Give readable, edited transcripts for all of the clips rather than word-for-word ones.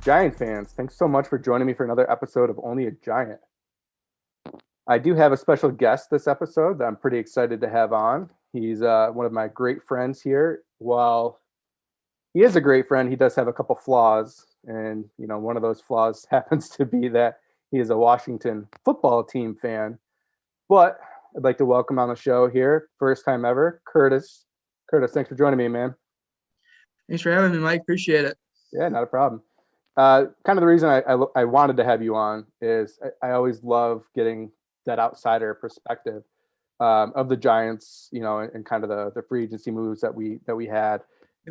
Giant fans, thanks so much for joining me for another episode of Only a Giant. I do have a special guest this episode that I'm pretty excited to have on. He's one of my great friends here. While he is a great friend, he does have a couple flaws. And, one of those flaws happens to be that he is a Washington football team fan. But I'd like to welcome on the show here, first time ever, Curtis. Curtis, thanks for joining me, man. Thanks for having me, Mike. Appreciate it. Yeah, not a problem. Kind of the reason I wanted to have you on is I always love getting that outsider perspective of the Giants, and kind of the free agency moves that we had,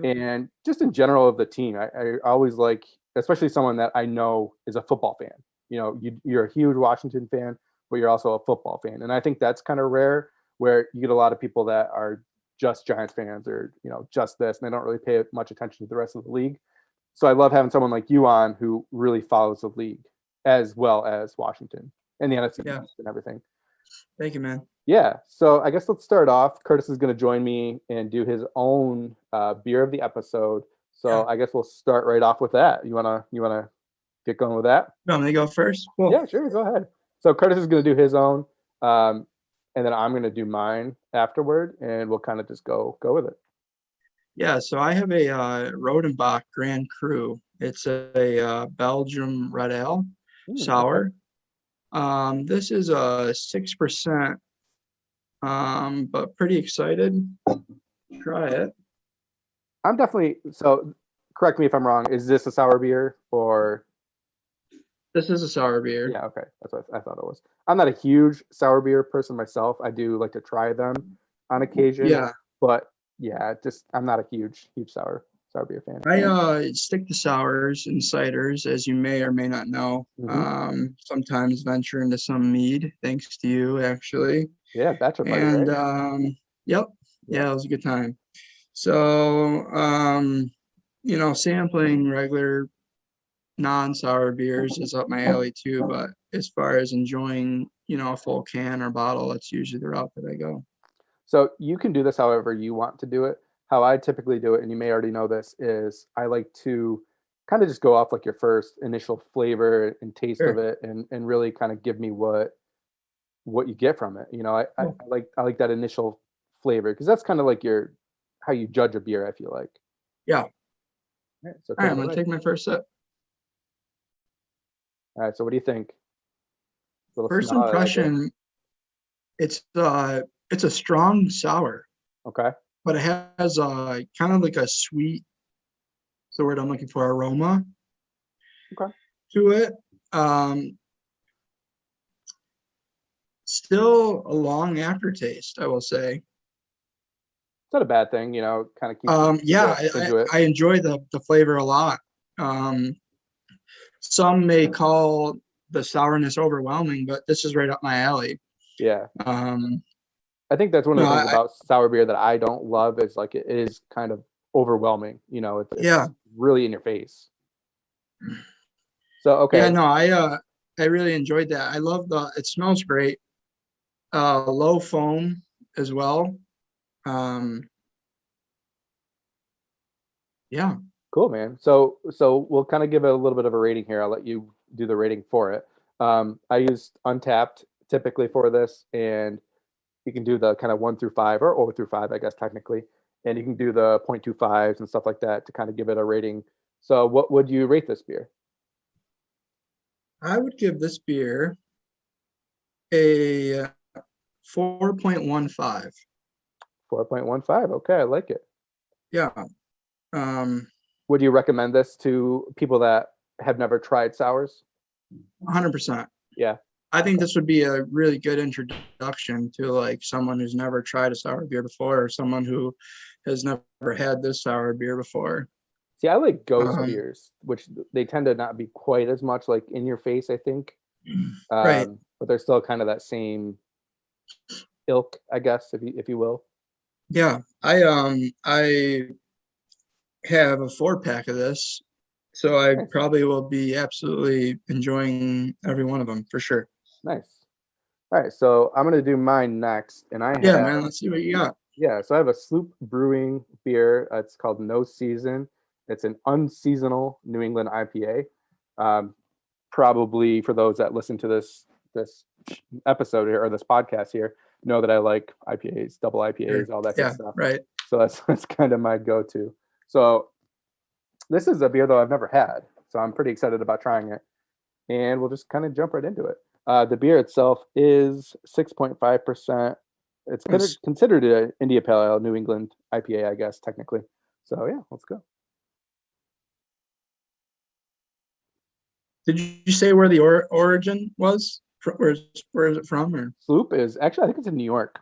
and just in general of the team. I always like, especially someone that I know is a football fan. You're a huge Washington fan, but you're also a football fan, and I think that's kind of rare where you get a lot of people that are just Giants fans or just this, and they don't really pay much attention to the rest of the league. So I love having someone like you on who really follows the league as well as Washington and the NFC East and everything. Thank you, man. Yeah. So I guess let's start off. Curtis is going to join me and do his own beer of the episode. So I guess we'll start right off with that. You wanna get going with that? You want me to go first? Cool. Yeah, sure. Go ahead. So Curtis is going to do his own, and then I'm going to do mine afterward, and we'll kind of just go with it. Yeah, so I have a Rodenbach Grand Cru. It's a Belgium red ale, sour. Okay. This is a 6%, but pretty excited. Try it. I'm definitely, so correct me if I'm wrong, is this a sour beer or? This is a sour beer. Yeah, okay. That's what I thought it was. I'm not a huge sour beer person myself. I do like to try them on occasion. Yeah. But yeah, I'm not a huge sour beer fan. I stick to sours and ciders, as you may or may not know. Sometimes venture into some mead, thanks to you, actually. Yeah, bachelor party. And right? Yep. Yeah, it was a good time. So sampling regular non-sour beers is up my alley too, but as far as enjoying, a full can or bottle, that's usually the route that I go. So you can do this however you want to do it. How I typically do it, and you may already know this, is I like to kind of just go off like your first initial flavor and taste of it, and really kind of give me what you get from it. I like that initial flavor because that's kind of like how you judge a beer. I feel like. Yeah. All right, so I'm gonna take my first sip. All right. So what do you think? First impression, it's a strong sour. Okay. But it has kind of like a sweet, that's the word I'm looking for, aroma. Okay. To it. Still a long aftertaste, I will say. It's not a bad thing, kind of keep. I enjoy the flavor a lot. Some may call the sourness overwhelming, but this is right up my alley. Yeah. I think that's one of the things about sour beer that I don't love is like it is kind of overwhelming. It's really in your face. So okay. Yeah, no, I really enjoyed that. I love it smells great. Low foam as well. Yeah. Cool, man. So we'll kind of give it a little bit of a rating here. I'll let you do the rating for it. I used Untapped typically for this, and you can do the kind of 1 through 5 or 0 through 5, I guess, technically. And you can do the 0.25s and stuff like that to kind of give it a rating. So what would you rate this beer? I would give this beer a 4.15. 4.15. Okay, I like it. Yeah. Would you recommend this to people that have never tried sours? 100%. Yeah. I think this would be a really good introduction to like someone who's never tried a sour beer before, or someone who has never had this sour beer before. See, I like ghost beers, which they tend to not be quite as much like in your face, I think. Right. But they're still kind of that same ilk, I guess, if you will. Yeah. I have a 4-pack of this, so I probably will be absolutely enjoying every one of them for sure. Nice. All right, so I'm gonna do mine next, and man, let's see what you got. Yeah, so I have a Sloop Brewing beer. It's called No Season. It's an unseasonal New England IPA. Um, Probably for those that listen to this episode here or this podcast here know that I like IPAs, double IPAs, all that good Yeah, stuff. right. So that's kind of my go-to. So this is a beer though I've never had, so I'm pretty excited about trying it, and we'll just kind of jump right into it. The beer itself is 6.5%. It's Nice. considered an India Pale Ale, New England IPA, I guess technically. So yeah, let's go. Did you say where the origin was? Where is it from? Or Sloop is actually, I think it's in New York.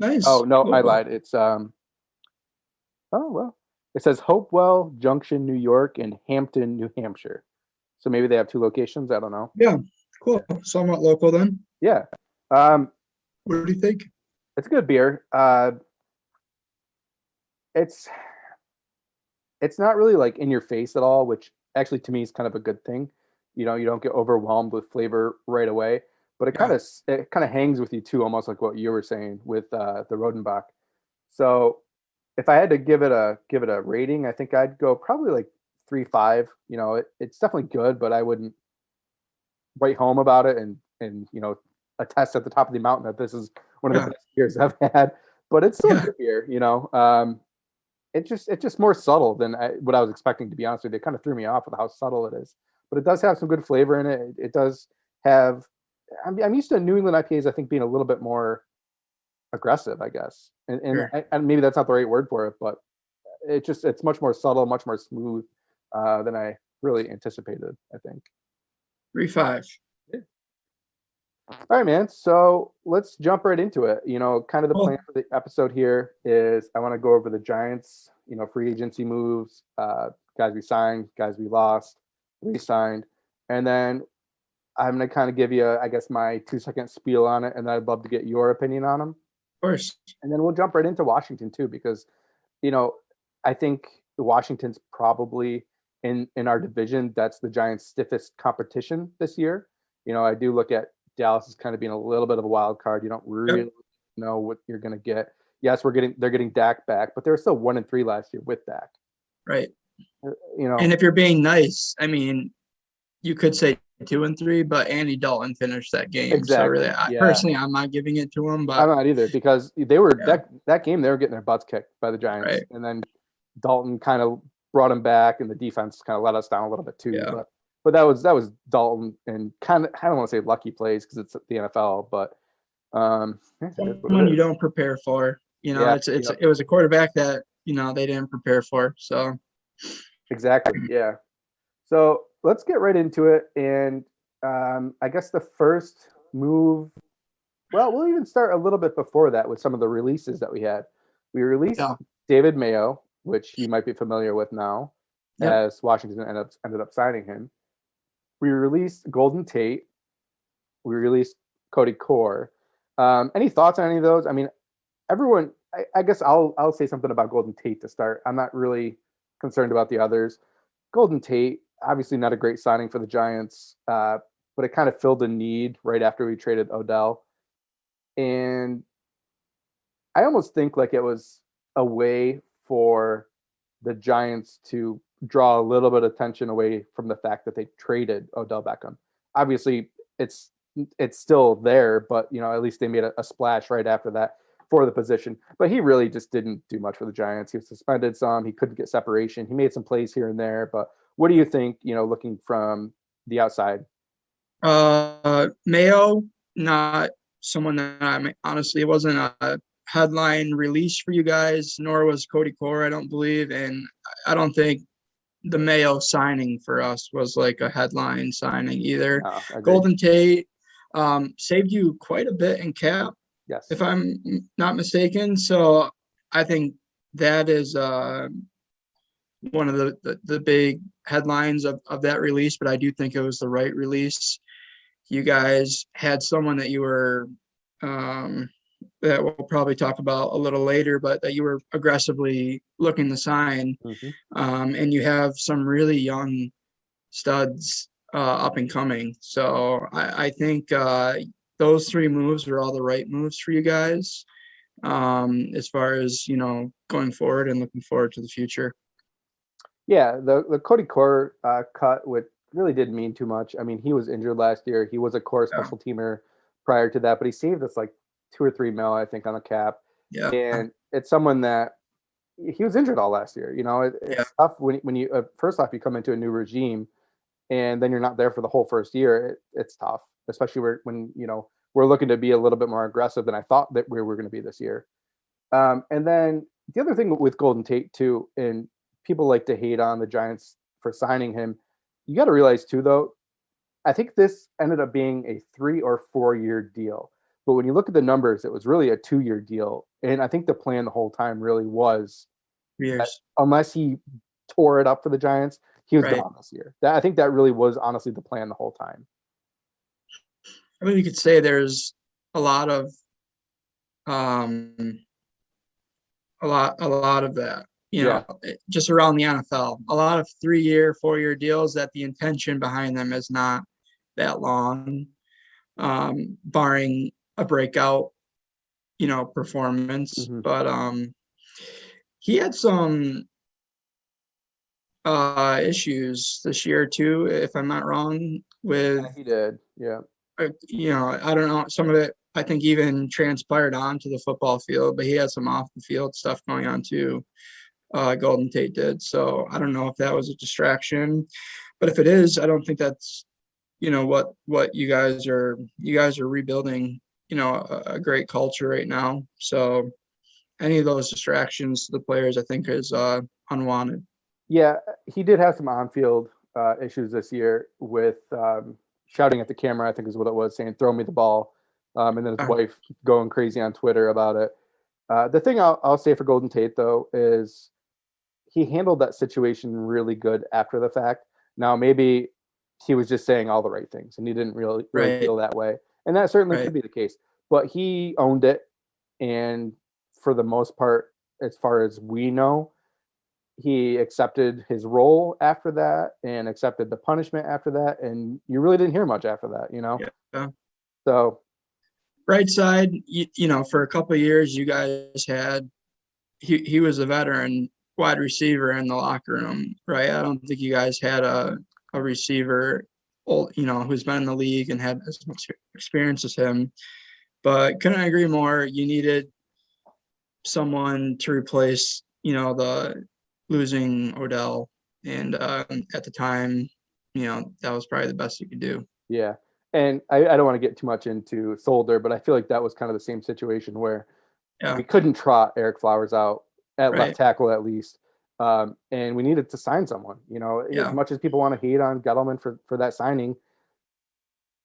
Oh nice. no, Cool, I cool. lied. It's oh well, it says Hopewell Junction, New York, and Hampton, New Hampshire. So maybe they have two locations. I don't know. Yeah, cool. Somewhat local then. Yeah, um, What do you think? it's a good beer. It's it's not really like in your face at all, which actually to me is kind of a good thing. You know, you don't get overwhelmed with flavor right away, but Yeah. it kind of hangs with you too, almost like what you were saying with the Rodenbach. So if I had to give it a rating, I think I'd go probably like 3.5. You know, it's definitely good, but I wouldn't write home about it and attest at the top of the mountain that this is one of the Yeah. best beers I've had. But it's still a Yeah. good beer, you know. It's just more subtle than what I was expecting, to be honest with you. It kind of threw me off with how subtle it is, but it does have some good flavor in it. It does have. I'm used to New England IPAs, I think, being a little bit more aggressive, I guess, Sure. and maybe that's not the right word for it, but it's much more subtle, much more smooth than I really anticipated, I think. 3.5. Yeah. All right, man. So let's jump right into it. You know, kind of the plan Cool. for the episode here is I want to go over the Giants, free agency moves, guys we signed, guys we lost, re-signed, and then I'm gonna kind of give you, I guess, my 2 second spiel on it, and I'd love to get your opinion on them, Of course. and then we'll jump right into Washington too, because you know, I think Washington's probably in our division. That's the Giants' stiffest competition this year. You know, I do look at Dallas as kind of being a little bit of a wild card. You don't Yep. really know what you're going to get. Yes, they're getting Dak back, but they were still 1-3 last year with Dak. Right. You know, And if you're being nice, I mean, you could say 2-3, but Andy Dalton finished that game. So really, exactly. Yeah, personally, I'm not giving it to him. I'm But not either, because they were yeah, that game they were getting their butts kicked by the Giants, right. and then Dalton kind of brought him back, and the defense kind of let us down a little bit too. Yeah. But that was Dalton, and kind of, I don't want to say lucky plays because it's the NFL, but it is what Someone it you is. don't prepare for. Yeah, It was a quarterback that they didn't prepare for. So exactly. Yeah. So let's get right into it, and I guess the first move. Well, we'll even start a little bit before that with some of the releases that we had. We released yeah. David Mayo, which you might be familiar with now, Yep. as Washington ended up signing him. We released Golden Tate. We released Cody Core. Any thoughts on any of those? I mean, everyone. I guess I'll say something about Golden Tate to start. I'm not really concerned about the others. Golden Tate, obviously not a great signing for the Giants, but it kind of filled a need right after we traded Odell. And I almost think like it was a way for the Giants to draw a little bit of attention away from the fact that they traded Odell Beckham. Obviously, it's it's still there, but at least they made a splash right after that for the position. But he really just didn't do much for the Giants. He was suspended some. He couldn't get separation. He made some plays here and there. But what do you think? Looking from the outside. Mayo, not someone that honestly, it wasn't a headline release for you guys, nor was Cody Core, I don't believe. And I don't think the Mayo signing for us was like a headline signing either. No, agreed. Golden Tate saved you quite a bit in cap, if Yes. I'm not mistaken. So I think that is one of the big headlines of that release, but I do think it was the right release. You guys had someone that you were that we'll probably talk about a little later, but that you were aggressively looking to sign. Mm-hmm. And you have some really young studs up and coming. So I think those three moves are all the right moves for you guys as far as, going forward and looking forward to the future. Yeah, the Cody Core cut with really didn't mean too much. I mean, he was injured last year. He was a core Yeah. special teamer prior to that, but he saved us like 2 or 3 mil, I think, on the cap. Yeah. And it's someone that he was injured all last year. You know, Yeah. it's tough when you first off you come into a new regime and then you're not there for the whole first year. It's tough, especially when we're looking to be a little bit more aggressive than I thought that we were going to be this year. And then the other thing with Golden Tate too, and people like to hate on the Giants for signing him. You got to realize too, though, I think this ended up being a 3 or 4 year deal. But when you look at the numbers, it was really a 2 year deal. And I think the plan the whole time really was that Years. unless he tore it up for the Giants, he was Right. gone this year. I think that really was honestly the plan the whole time. I mean, you could say there's a lot of a lot of that, just around the NFL. A lot of 3-year, 4-year deals that the intention behind them is not that long, barring a breakout, performance. Mhm. But he had some issues this year too, if I'm not wrong, with He did. Yeah. I don't know, some of it I think even transpired onto the football field, but he had some off the field stuff going on too. Golden Tate did. So I don't know if that was a distraction, but if it is, I don't think that's what you guys are rebuilding, a great culture right now. So any of those distractions to the players, I think, is unwanted. Yeah, he did have some on-field issues this year with shouting at the camera, I think is what it was, saying "throw me the ball," and then his wife going crazy on Twitter about it. The thing I'll say for Golden Tate though is he handled that situation really good after the fact. Now maybe he was just saying all the right things and he didn't really Right. feel that way, and that certainly Right. could be the case. But he owned it, and for the most part, as far as we know, he accepted his role after that and accepted the punishment after that, and you really didn't hear much after that, Yeah. So Right side, for a couple of years, you guys had he was a veteran wide receiver in the locker room, right? I don't think you guys had a receiver, who's been in the league and had as much experience as him. But couldn't agree more. You needed someone to replace, the losing Odell, and at the time, that was probably the best you could do. yeah, and I don't want to get too much into Solder, but I feel like that was kind of the same situation where we couldn't trot Eric Flowers out at left tackle at least, and we needed to sign someone. As much as people want to hate on Gettleman for that signing,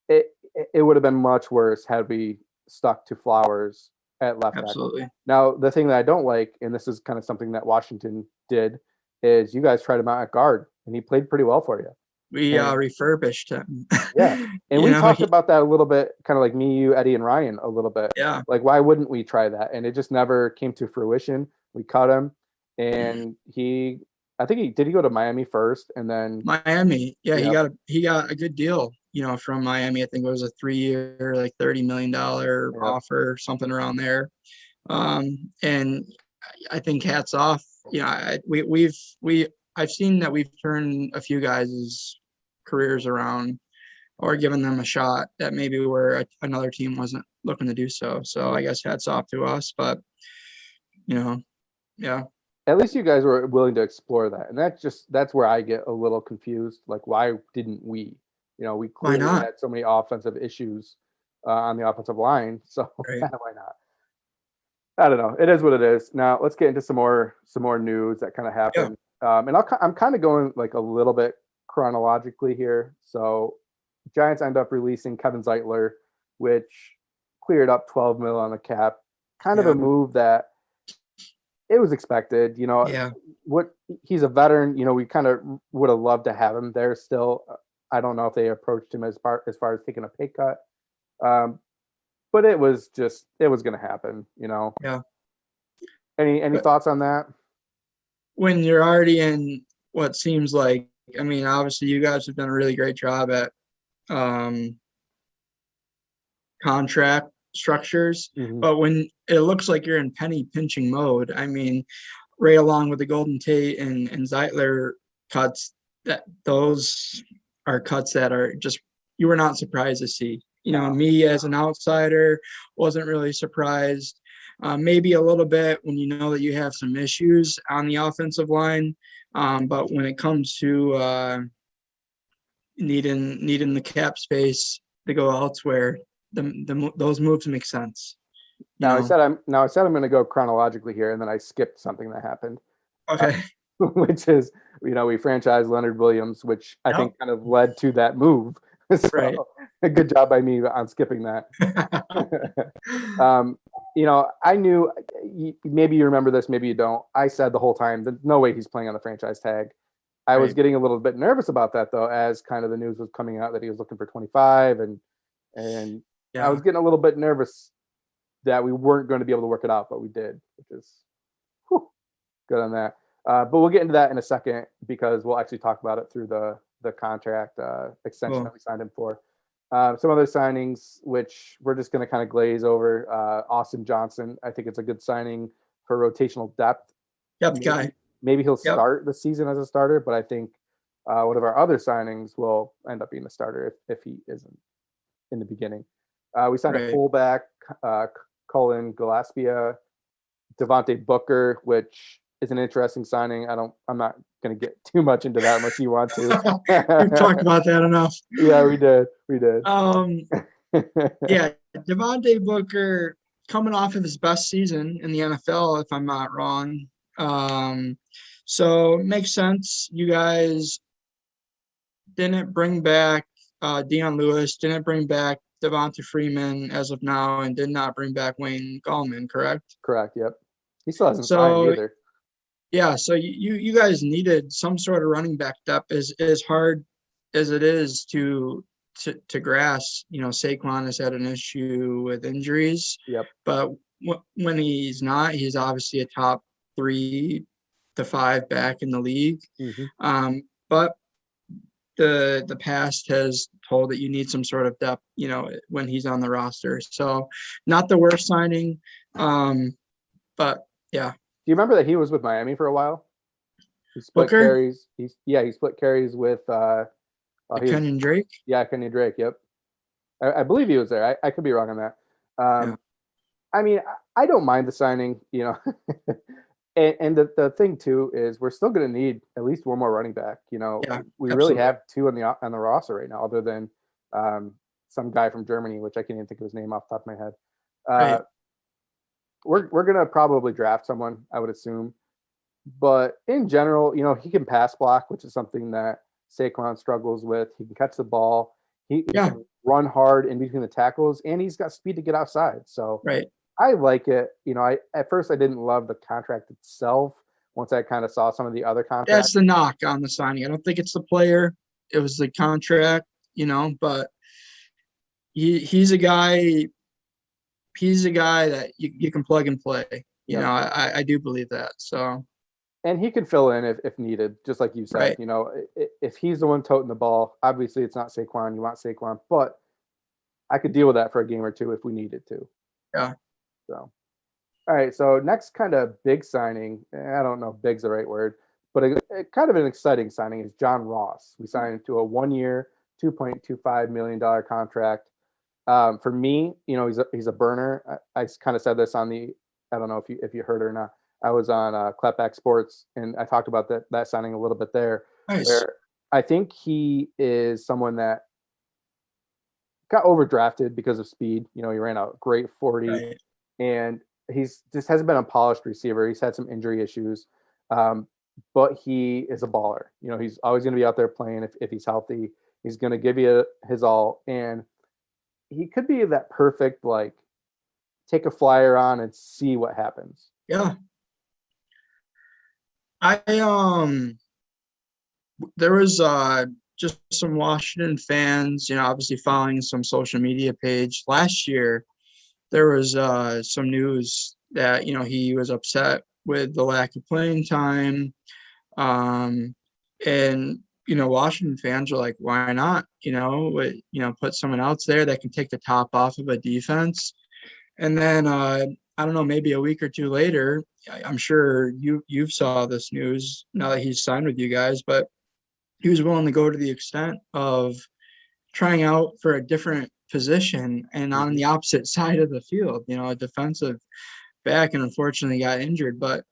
it would have been much worse had we stuck to Flowers at left Absolutely. tackle. Now, the thing that I don't like, and this is kind of something that Washington did, is you guys tried him out at guard, and he played pretty well for you. We refurbished him. Yeah, and we talked about that a little bit, kind of like me, you, Eddie, and Ryan a little bit. Yeah. Like, why wouldn't we try that? And it just never came to fruition. We cut him, and I think he go to Miami first, and then Miami. Yeah, he got a good deal, from Miami. I think it was a 3-year, like $30 million offer, something around there. And I think hats off. I've seen that we've turned a few guys' careers around or given them a shot that maybe where another team wasn't looking to do so. So I guess hats off to us, but yeah. At least you guys were willing to explore that. And that's where I get a little confused. Like, why didn't we? We clearly had so many offensive issues on the offensive line. So why not? I don't know. It is what it is. Now let's get into some more news that kind of happened. Yeah. And I'm kind of going like a little bit chronologically here. So Giants end up releasing Kevin Zeitler, which cleared up 12 mil on the cap. Kind of a move that it was expected. What he's a veteran. We kind of would have loved to have him there still. I don't know if they approached him as far as taking a pay cut. But it was going to happen, Yeah. Any thoughts on that? When you're already in what seems like, I mean, obviously you guys have done a really great job at contract structures, but when it looks like you're in penny pinching mode, I mean, right along with the Golden Tate and Zeitler cuts, that those are cuts that are just you were not surprised to see. No. Me as an outsider wasn't really surprised. Maybe a little bit when you know that you have some issues on the offensive line, but when it comes to needing the cap space to go elsewhere, those moves make sense. Now I said I'm going to go chronologically here, and then I skipped something that happened, Okay. which is we franchised Leonard Williams, which I think kind of led to that move. So, Right. good job by me on skipping that. I knew maybe you remember this, maybe you don't. I said the whole time that no way he's playing on the franchise tag. I was getting a little bit nervous about that though, as kind of the news was coming out that he was looking for 25, and I was getting a little bit nervous that we weren't going to be able to work it out, but we did, which is good on that. But we'll get into that in a second because we'll actually talk about it through the contract extension that we signed him for. Some other signings, which we're just going to kind of glaze over. Austin Johnson, I think it's a good signing for rotational depth. Guy. Maybe he'll start the season as a starter, but I think one of our other signings will end up being a starter if he isn't in the beginning. We signed a fullback, Cullen Gillespie, Devontae Booker, which is an interesting signing. I'm not going to get too much into that unless you want to. We've talked about that enough. Yeah, we did. Yeah, Devontae Booker coming off of his best season in the NFL, if I'm not wrong. So it makes sense. You guys didn't bring back Dion Lewis, didn't bring back Devonta Freeman as of now, and did not bring back Wayne Gallman, correct? Correct, yep. He still hasn't signed either. Yeah, so you guys needed some sort of running back depth. As hard as it is to grasp, Saquon has had an issue with injuries. Yep. But when he's not, he's obviously a top 3 to 5 back in the league. Mm-hmm. But the past has told that you need some sort of depth, when he's on the roster. So not the worst signing. But yeah. Do you remember that he was with Miami for a while? He split Booker? carries. He split carries with Kenyon Drake? Yeah, Kenyon Drake, yep. I believe he was there. I could be wrong on that. I mean, I don't mind the signing, and the thing too is we're still going to need at least one more running back. We absolutely. really have 2 on the roster right now, other than some guy from Germany, which I can't even think of his name off the top of my head. Right. We're going to probably draft someone, I would assume. But in general, he can pass block, which is something that Saquon struggles with. He can catch the ball. He can run hard in between the tackles, and he's got speed to get outside. So I like it. At first I didn't love the contract itself. Once I kind of saw some of the other contracts. That's the knock on the signing. I don't think it's the player. It was the contract, but he's a guy. He's a guy that you can plug and play. I do believe that. So, and he can fill in if needed, just like you said. If he's the one toting the ball, obviously it's not Saquon. You want Saquon, but I could deal with that for a game or two if we needed to. Yeah. So, all right. So next kind of big signing. I don't know if big's the right word, but a kind of an exciting signing is John Ross. We signed to a 1-year, $2.25 million contract. For me, he's a burner. I kind of said this on I don't know if you heard it or not. I was on Clapback Sports, and I talked about that signing a little bit there. Nice. Where I think he is someone that got overdrafted because of speed. He ran a great 40, and he's just hasn't been a polished receiver. He's had some injury issues, but he is a baller. He's always going to be out there playing if he's healthy. He's going to give you his all, and he could be that perfect, take a flyer on and see what happens. Yeah. There was just some Washington fans, obviously following some social media page. Last year, there was some news that, he was upset with the lack of playing time. And Washington fans are like, why not? Put someone else there that can take the top off of a defense. And then I don't know, maybe a week or two later, I'm sure you've saw this news now that he's signed with you guys, but he was willing to go to the extent of trying out for a different position and on the opposite side of the field, a defensive back, and unfortunately got injured. But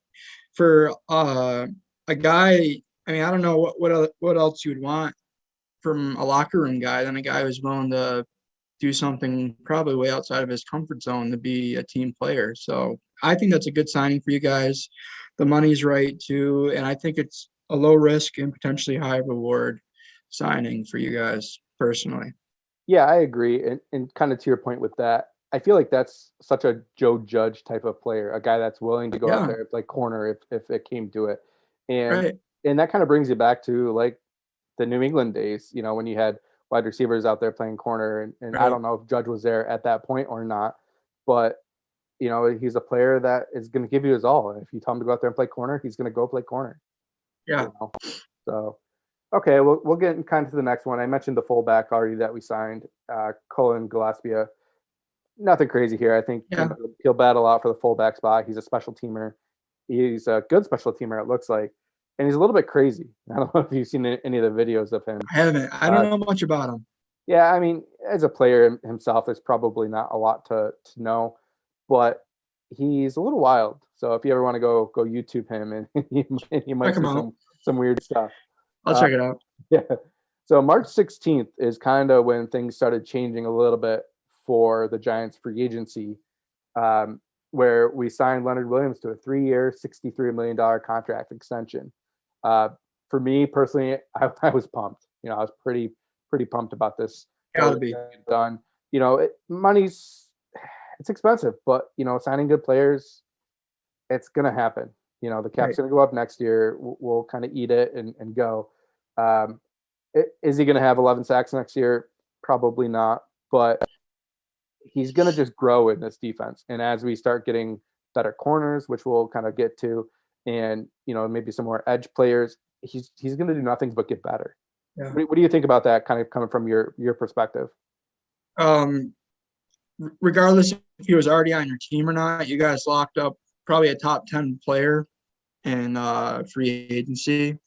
for a guy, I mean, I don't know what else you would want from a locker room guy than a guy who's willing to do something probably way outside of his comfort zone to be a team player. So I think that's a good signing for you guys. The money's right too, and I think it's a low risk and potentially high reward signing for you guys personally. Yeah, I agree. And kind of to your point with that, I feel like that's such a Joe Judge type of player, a guy that's willing to go out Yeah, there and play corner if it came to it. And right. and that kind of brings you back to like the New England days, when you had wide receivers out there playing corner. And I Right. don't know if Judge was there at that point or not, but he's a player that is going to give you his all. And if you tell him to go out there and play corner, he's going to go play corner. Yeah. You know? So, okay, we'll get kind of to the next one. I mentioned the fullback already that we signed, Colin Gillespie. Nothing crazy here. I think Yeah. he'll battle out for the fullback spot. He's a special teamer. He's a good special teamer, it looks like. And he's a little bit crazy. I don't know if you've seen any of the videos of him. I haven't. I don't know much about him. Yeah, I mean, as a player himself, there's probably not a lot to know, but he's a little wild. So if you ever want to go YouTube him, and you might Check him see out. some weird stuff. I'll check it out. Yeah. So March 16th is kind of when things started changing a little bit for the Giants free agency, where we signed Leonard Williams to a 3-year, $63 million contract extension. For me personally, I was pumped. I was pretty pumped about this. Gotta be. Done. It's expensive, but signing good players, it's gonna happen. The cap's gonna go up next year. We'll kind of eat it and go. Is he gonna have 11 sacks next year? Probably not, but he's gonna just grow in this defense. And as we start getting better corners, which we'll kind of get to, and maybe some more edge players, he's gonna do nothing but get better. Yeah. What do you think about that, kind of coming from your perspective? Regardless if he was already on your team or not, you guys locked up probably a top 10 player in free agency.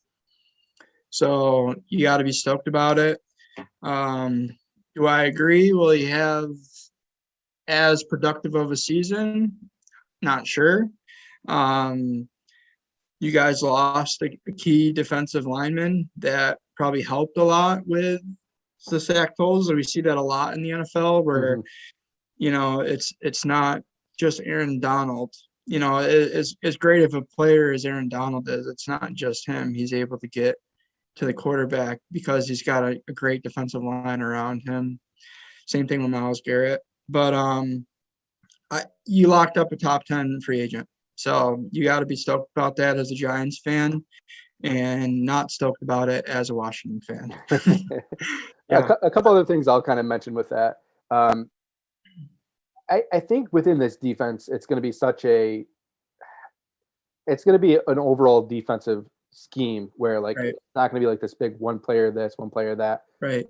So you got to be stoked about it. Do I agree? Will he have as productive of a season? Not sure. You guys lost a key defensive lineman that probably helped a lot with the sack totals. We see that a lot in the NFL where, it's not just Aaron Donald. It's great if a player as Aaron Donald is. It's not just him. He's able to get to the quarterback because he's got a great defensive line around him. Same thing with Myles Garrett. But you locked up a top 10 free agent. So you got to be stoked about that as a Giants fan and not stoked about it as a Washington fan. Yeah. A couple other things I'll kind of mention with that. I think within this defense, it's going to be an overall defensive scheme where it's not going to be like this big one player this, one player that. Right.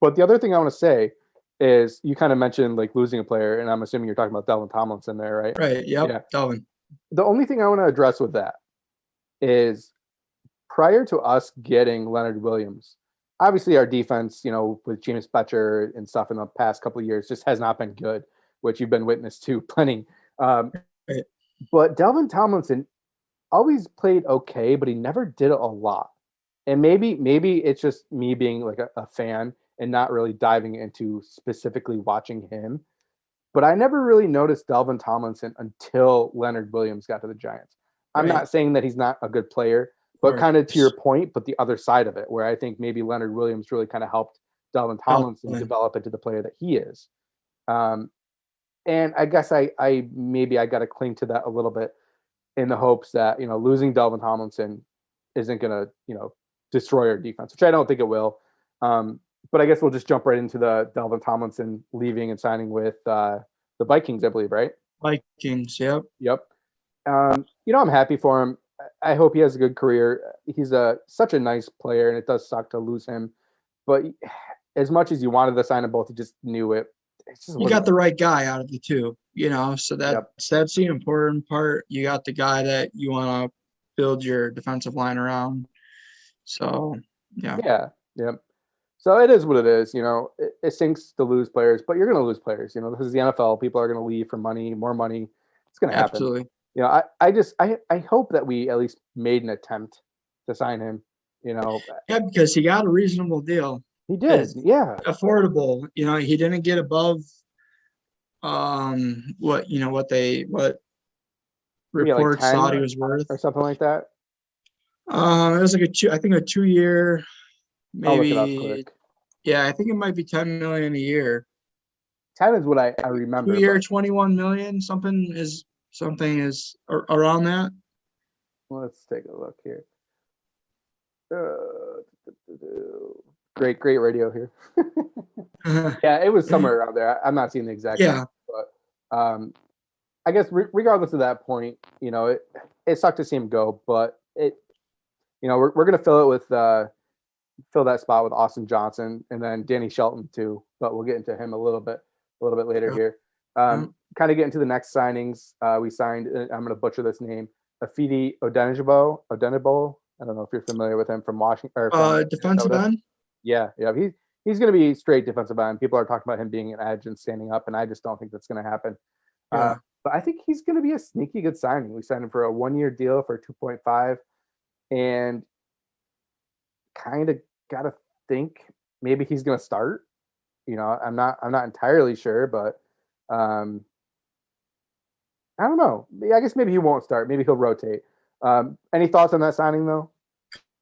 But the other thing I want to say is you kind of mentioned like losing a player, and I'm assuming you're talking about Delvin Tomlinson there, right? Right. Yep. Yeah. Delvin. The only thing I want to address with that is prior to us getting Leonard Williams, obviously our defense, with James Bettcher and stuff in the past couple of years just has not been good, which you've been witness to plenty. Right. But Delvin Tomlinson always played okay, but he never did a lot. And maybe it's just me being like a fan and not really diving into specifically watching him. But I never really noticed Delvin Tomlinson until Leonard Williams got to the Giants. I'm not saying that he's not a good player, but kind of to your point, but the other side of it, where I think maybe Leonard Williams really kind of helped Delvin Tomlinson develop into the player that he is. And I guess I got to cling to that a little bit in the hopes that, losing Delvin Tomlinson isn't going to, destroy our defense, which I don't think it will. But I guess we'll just jump right into the Delvin Tomlinson leaving and signing with the Vikings, I believe, right? Vikings, yep. Yep. I'm happy for him. I hope he has a good career. He's such a nice player, and it does suck to lose him. But as much as you wanted to sign them both, you just knew it. You got the right guy out of the two, so that's the important part. You got the guy that you want to build your defensive line around. So Yeah, Yeah. Yep. So it is what it is. It stinks to lose players, but you're going to lose players. This is the NFL. People are going to leave for money, more money. It's going to happen. absolutely. I hope that we at least made an attempt to sign him. You know, Yeah, because he got a reasonable deal. he did. It's Yeah. affordable. He didn't get above what Maybe like reports 10 thought he was worth. or something like that. It was like I think a 2 year, I'll look it up maybe. quick. Yeah, I think it might be 10 million a year. 10 is what I remember, 2 year, but 21 million. Something is around that. let's take a look here. Great radio here. Yeah, it was somewhere around there. I'm not seeing the exact Yeah, number, but I guess regardless of that point, it sucked to see him go, but we're gonna fill that spot with Austin Johnson and then Danny Shelton too, but we'll get into him a little bit later yeah, here. yeah. Kind of get into the next signings. We signed. I'm gonna butcher this name. Afidi Odenigbo. I don't know if you're familiar with him from Washington or from Defensive Minnesota. end. Yeah. He's going to be straight defensive end. People are talking about him being an edge and standing up, and I just don't think that's going to happen. Yeah, But I think he's going to be a sneaky good signing. We signed him for a 1-year deal for 2.5, and kind of got to think maybe he's going to start. I'm not entirely sure, but I don't know. I guess maybe he won't start. Maybe he'll rotate. Any thoughts on that signing though?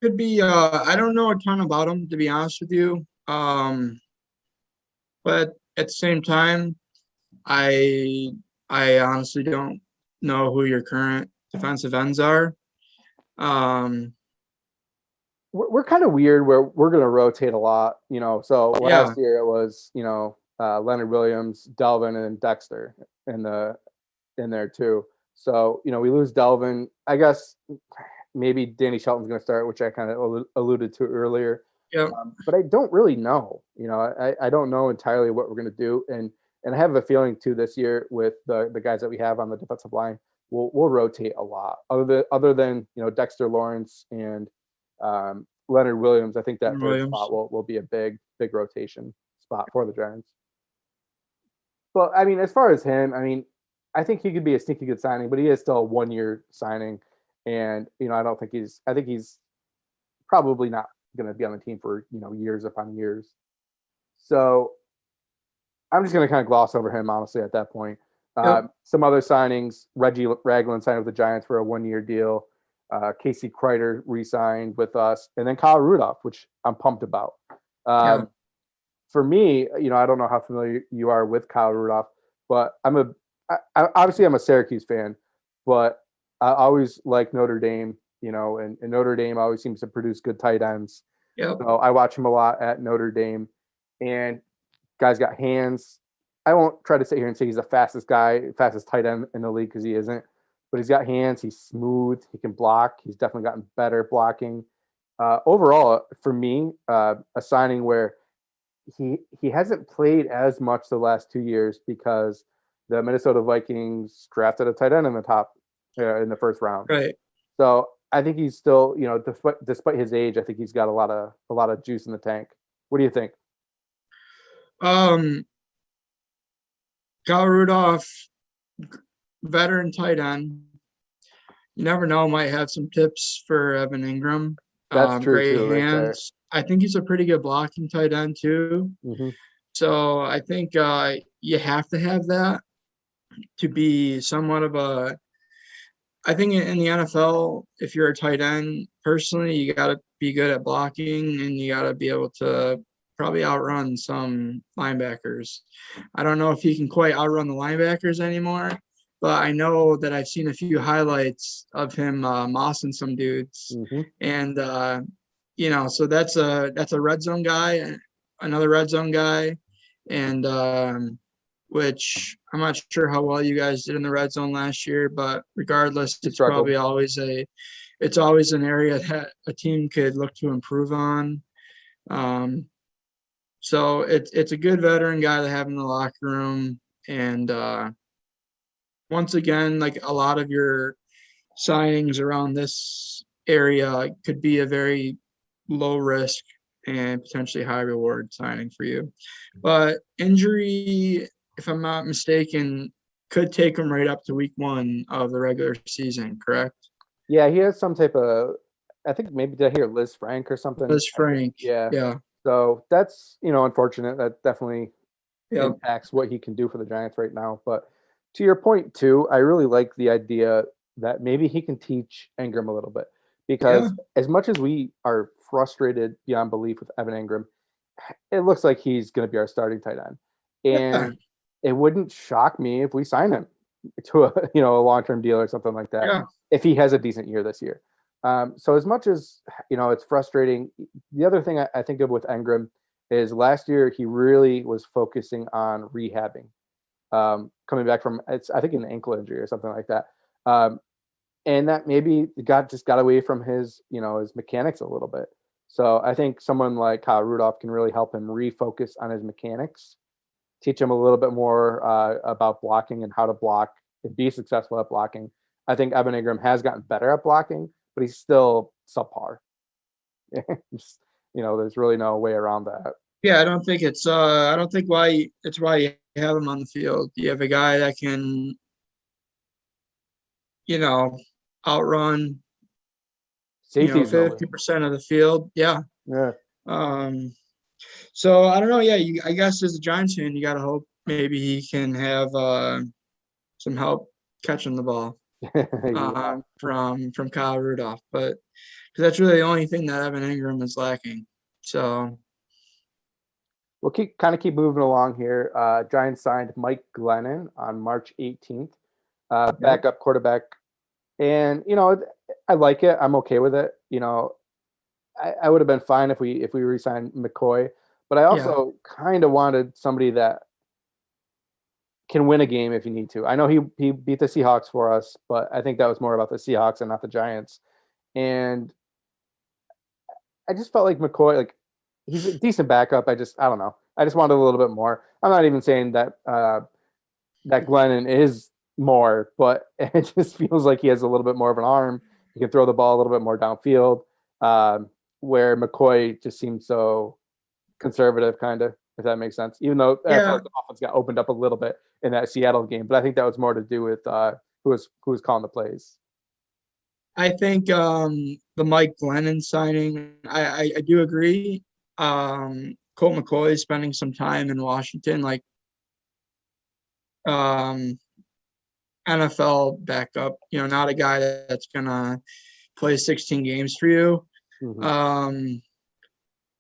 could be. I don't know a ton about him, to be honest with you. But at the same time, I I honestly don't know who your current defensive ends are. Um, We're kind of weird where we're going to rotate a lot. So yeah, last year it was Leonard Williams, Delvin, and Dexter in there too. So we lose Delvin. I guess maybe Danny Shelton's going to start, which I kind of alluded to earlier. yeah, But I don't really know. I don't know entirely what we're going to do, and I have a feeling too this year with the guys that we have on the defensive line, we'll rotate a lot. Other than Dexter Lawrence and Leonard Williams, I think that third Williams. spot will be a big rotation spot for the Giants. But I mean, as far as him, I mean, I think he could be a sneaky good signing, but he is still a 1-year signing, and I don't think he's. I think he's probably not going to be on the team for years upon years. So I'm just going to kind of gloss over him honestly at that point. Yep. Some other signings: Reggie Ragland signed with the Giants for a 1-year deal. Casey Kreider re-signed with us, and then Kyle Rudolph, which I'm pumped about. Yeah. For me, I don't know how familiar you are with Kyle Rudolph, but obviously I'm a Syracuse fan, but I always like Notre Dame, and Notre Dame always seems to produce good tight ends. Yep. So I watch him a lot at Notre Dame, and guy's got hands. I won't try to sit here and say he's the fastest tight end in the league because he isn't, but he's got hands. He's smooth. He can block. He's definitely gotten better blocking. Overall, for me, a signing where he hasn't played as much the last 2 years because the Minnesota Vikings drafted a tight end in the top in the first round. Right. So I think he's still, despite his age, I think he's got a lot of juice in the tank. What do you think? Kyle Rudolph, veteran tight end. You never know, might have some tips for Evan Ingram. That's true Great too, right there. hands. I think he's a pretty good blocking tight end too. Mm-hmm. So I think you have to have that to be somewhat of a. I think in the NFL, if you're a tight end, personally, you got to be good at blocking and you got to be able to probably outrun some linebackers. I don't know if he can quite outrun the linebackers anymore, but I know that I've seen a few highlights of him mossing some dudes, Mm-hmm. and so that's a red zone guy, another red zone guy, and which I'm not sure how well you guys did in the red zone last year, but regardless, it's probably always an area that a team could look to improve on. So it's a good veteran guy to have in the locker room. And once again, like a lot of your signings around this area could be a very low risk and potentially high reward signing for you. But injury, if I'm not mistaken, could take him right up to week 1 of the regular season, correct? Yeah, he has some type of. I think maybe did I hear Liz Frank or something? Liz Frank. Yeah. Yeah. So that's unfortunate. That definitely Yep. impacts what he can do for the Giants right now. But to your point too, I really like the idea that maybe he can teach Ingram a little bit Yeah. because as much as we are frustrated beyond belief with Evan Ingram, it looks like he's going to be our starting tight end, Yeah. and it wouldn't shock me if we sign him to a a long term deal or something like that Yeah. if he has a decent year this year. So as much as it's frustrating. The other thing I think of with Ingram is last year he really was focusing on rehabbing, coming back from I think an ankle injury or something like that, and that maybe got away from his his mechanics a little bit. So I think someone like Kyle Rudolph can really help him refocus on his mechanics, teach him a little bit more about blocking and how to block and be successful at blocking. I think Evan Ingram has gotten better at blocking, but he's still subpar. Just, there's really no way around that. Yeah, I don't think why you have him on the field. You have a guy that can, you know, outrun, Safety's no way. 50% of the field. Yeah. Yeah. Um, so I don't know. Yeah, I guess as a Giants fan, you gotta hope maybe he can have some help catching the ball Yeah. from Kyle Rudolph, but because that's really the only thing that Evan Ingram is lacking. So We'll keep moving along here. Giants signed Mike Glennon on March 18th, backup quarterback, and I like it. I'm okay with it. I would have been fine if we re-signed McCoy, but I yeah, also kind of wanted somebody that can win a game if you need to. I know he beat the Seahawks for us, but I think that was more about the Seahawks and not the Giants. And I just felt like McCoy, like he's a decent backup. I don't know. I just wanted a little bit more. I'm not even saying that that Glennon is more, but it just feels like he has a little bit more of an arm. He can throw the ball a little bit more downfield, where McCoy just seems so conservative, kind of, if that makes sense. Even though I felt yeah. like the offense got opened up a little bit in that Seattle game, but I think that was more to do with who was calling the plays. I think the Mike Glennon signing, I do agree. Colt McCoy is spending some time in Washington, like um, NFL backup. Not a guy that's gonna play 16 games for you. Mm-hmm.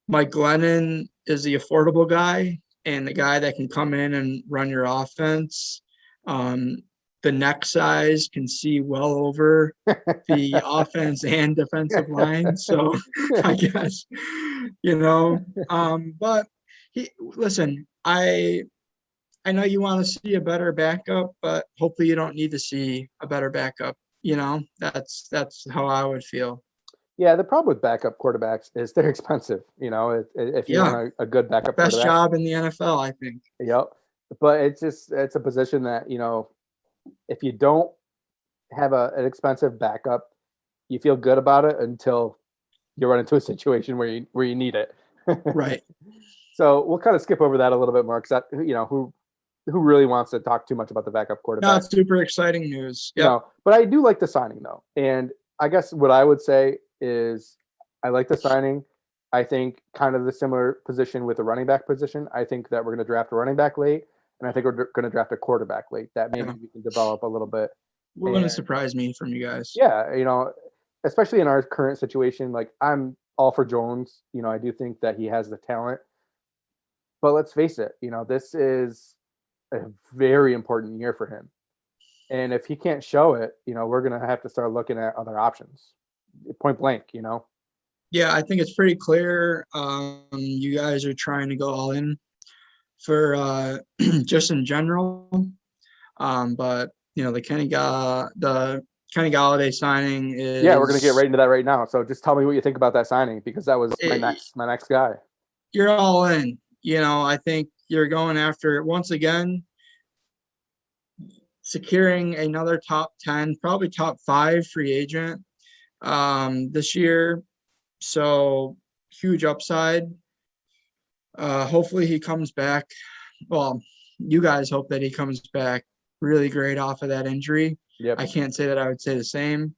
Mike Glennon is the affordable guy and the guy that can come in and run your offense. Um, the neck size can see well over the offense and defensive line. So I guess, but listen, I know you want to see a better backup, but hopefully you don't need to see a better backup. That's how I would feel. Yeah, the problem with backup quarterbacks is they're expensive. If you Yeah, want a good backup best quarterback, job in the NFL, I think. yep. But it's a position that if you don't have an expensive backup, you feel good about it until you run into a situation where you need it. Right. So we'll kind of skip over that a little bit more because who really wants to talk too much about the backup quarterback? Not super exciting news. Yeah. No, but I do like the signing though, and I guess what I would say is I like the signing. I think kind of the similar position with the running back position. I think that we're going to draft a running back late, and I think we're going to draft a quarterback late that maybe we can develop a little bit. Wouldn't surprise me from you guys. Yeah, especially in our current situation, like I'm all for Jones. I do think that he has the talent, but let's face it, this is a very important year for him. And if he can't show it, we're going to have to start looking at other options. Point blank. Yeah, I think it's pretty clear. You guys are trying to go all in for just in general. But the Kenny Galladay signing is. Yeah, we're going to get right into that right now. So just tell me what you think about that signing because that was my next guy. You're all in. I think you're going after once again securing another top 10, probably top 5 free agent this year. So huge upside. Hopefully he comes back. Well, you guys hope that he comes back really great off of that injury. Yep. I can't say that I would say the same.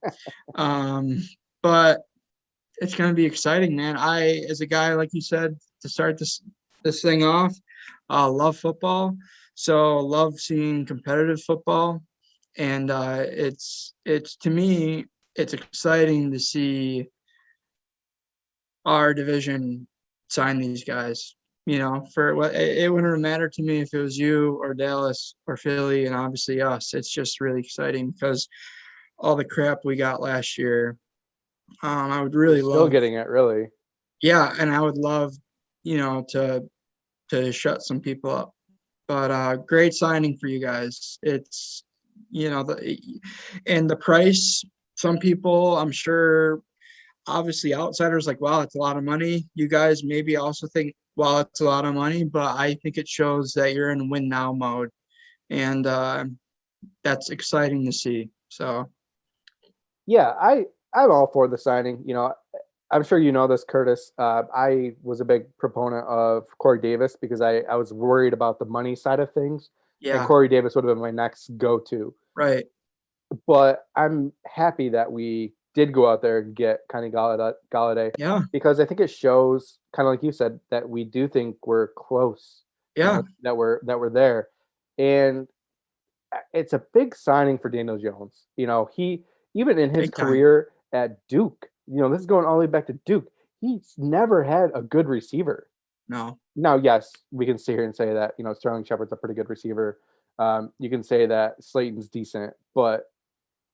But it's going to be exciting, man. As a guy, like you said, to start this thing off, love football. So love seeing competitive football. And it's to me, it's exciting to see our division sign these guys. You know, for what it wouldn't matter to me if it was you or Dallas or Philly, and obviously us. It's just really exciting because all the crap we got last year. I would really Still love, getting it, really. yeah, and I would love, to shut some people up. But great signing for you guys. It's and the price. Some people, I'm sure, obviously outsiders like, wow, it's a lot of money. You guys maybe also think, well, it's a lot of money, but I think it shows that you're in win now mode, and that's exciting to see. So Yeah, I'm all for the signing. I'm sure you know this, Curtis. I was a big proponent of Corey Davis because I was worried about the money side of things, and yeah, Corey Davis would have been my next go-to. right, But I'm happy that we did go out there and get Kenny Galladay yeah, because I think it shows, kind of like you said, that we do think we're close. yeah, That we're there, and it's a big signing for Daniel Jones. He even in his big time. career at Duke. This is going all the way back to Duke. He's never had a good receiver. No, Now, yes, we can sit here and say that Sterling Shepard's a pretty good receiver. You can say that Slayton's decent, but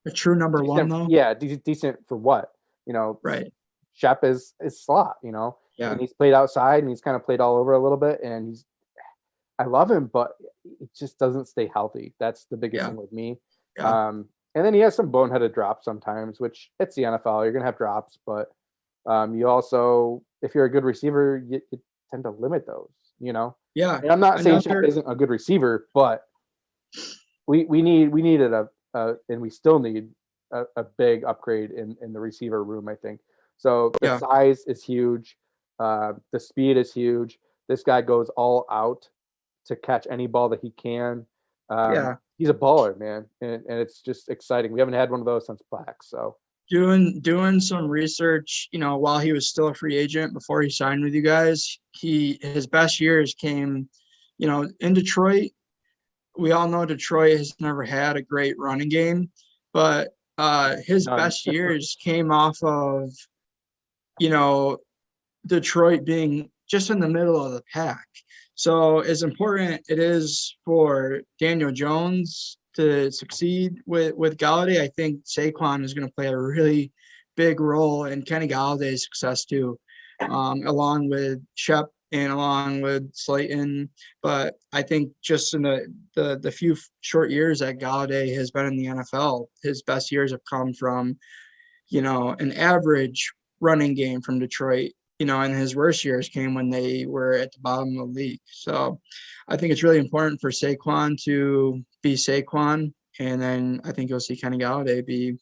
a true number one decent, though. yeah, decent for what? Right. Shep is slot. Yeah. And he's played outside and he's kind of played all over a little bit, and I love him, but it just doesn't stay healthy. That's the biggest Yeah. thing with me. Yeah. And then he has some boneheaded drops sometimes, which it's the NFL. You're gonna have drops, but you also, if you're a good receiver, you tend to limit those. Yeah. And I'm not saying Shep Another. isn't a good receiver, but we needed and we still need a big upgrade in the receiver room. I think so. The Yeah. size is huge. The speed is huge. This guy goes all out to catch any ball that he can. Yeah. He's a baller, man, and it's just exciting. We haven't had one of those since Black, so Doing some research, while he was still a free agent before he signed with you guys, his best years came, in Detroit. We all know Detroit has never had a great running game, but his none. best years came off of, you know, Detroit being just in the middle of the pack. So as important it is for Daniel Jones to succeed with Galladay, I think Saquon is going to play a really big role in Kenny Galladay's success too, along with Shep and along with Slayton. But I think just in the few short years that Galladay has been in the NFL, his best years have come from, an average running game from Detroit, and his worst years came when they were at the bottom of the league. So I think it's really important for Saquon to be Saquon. And then I think you'll see Kenny Galladay be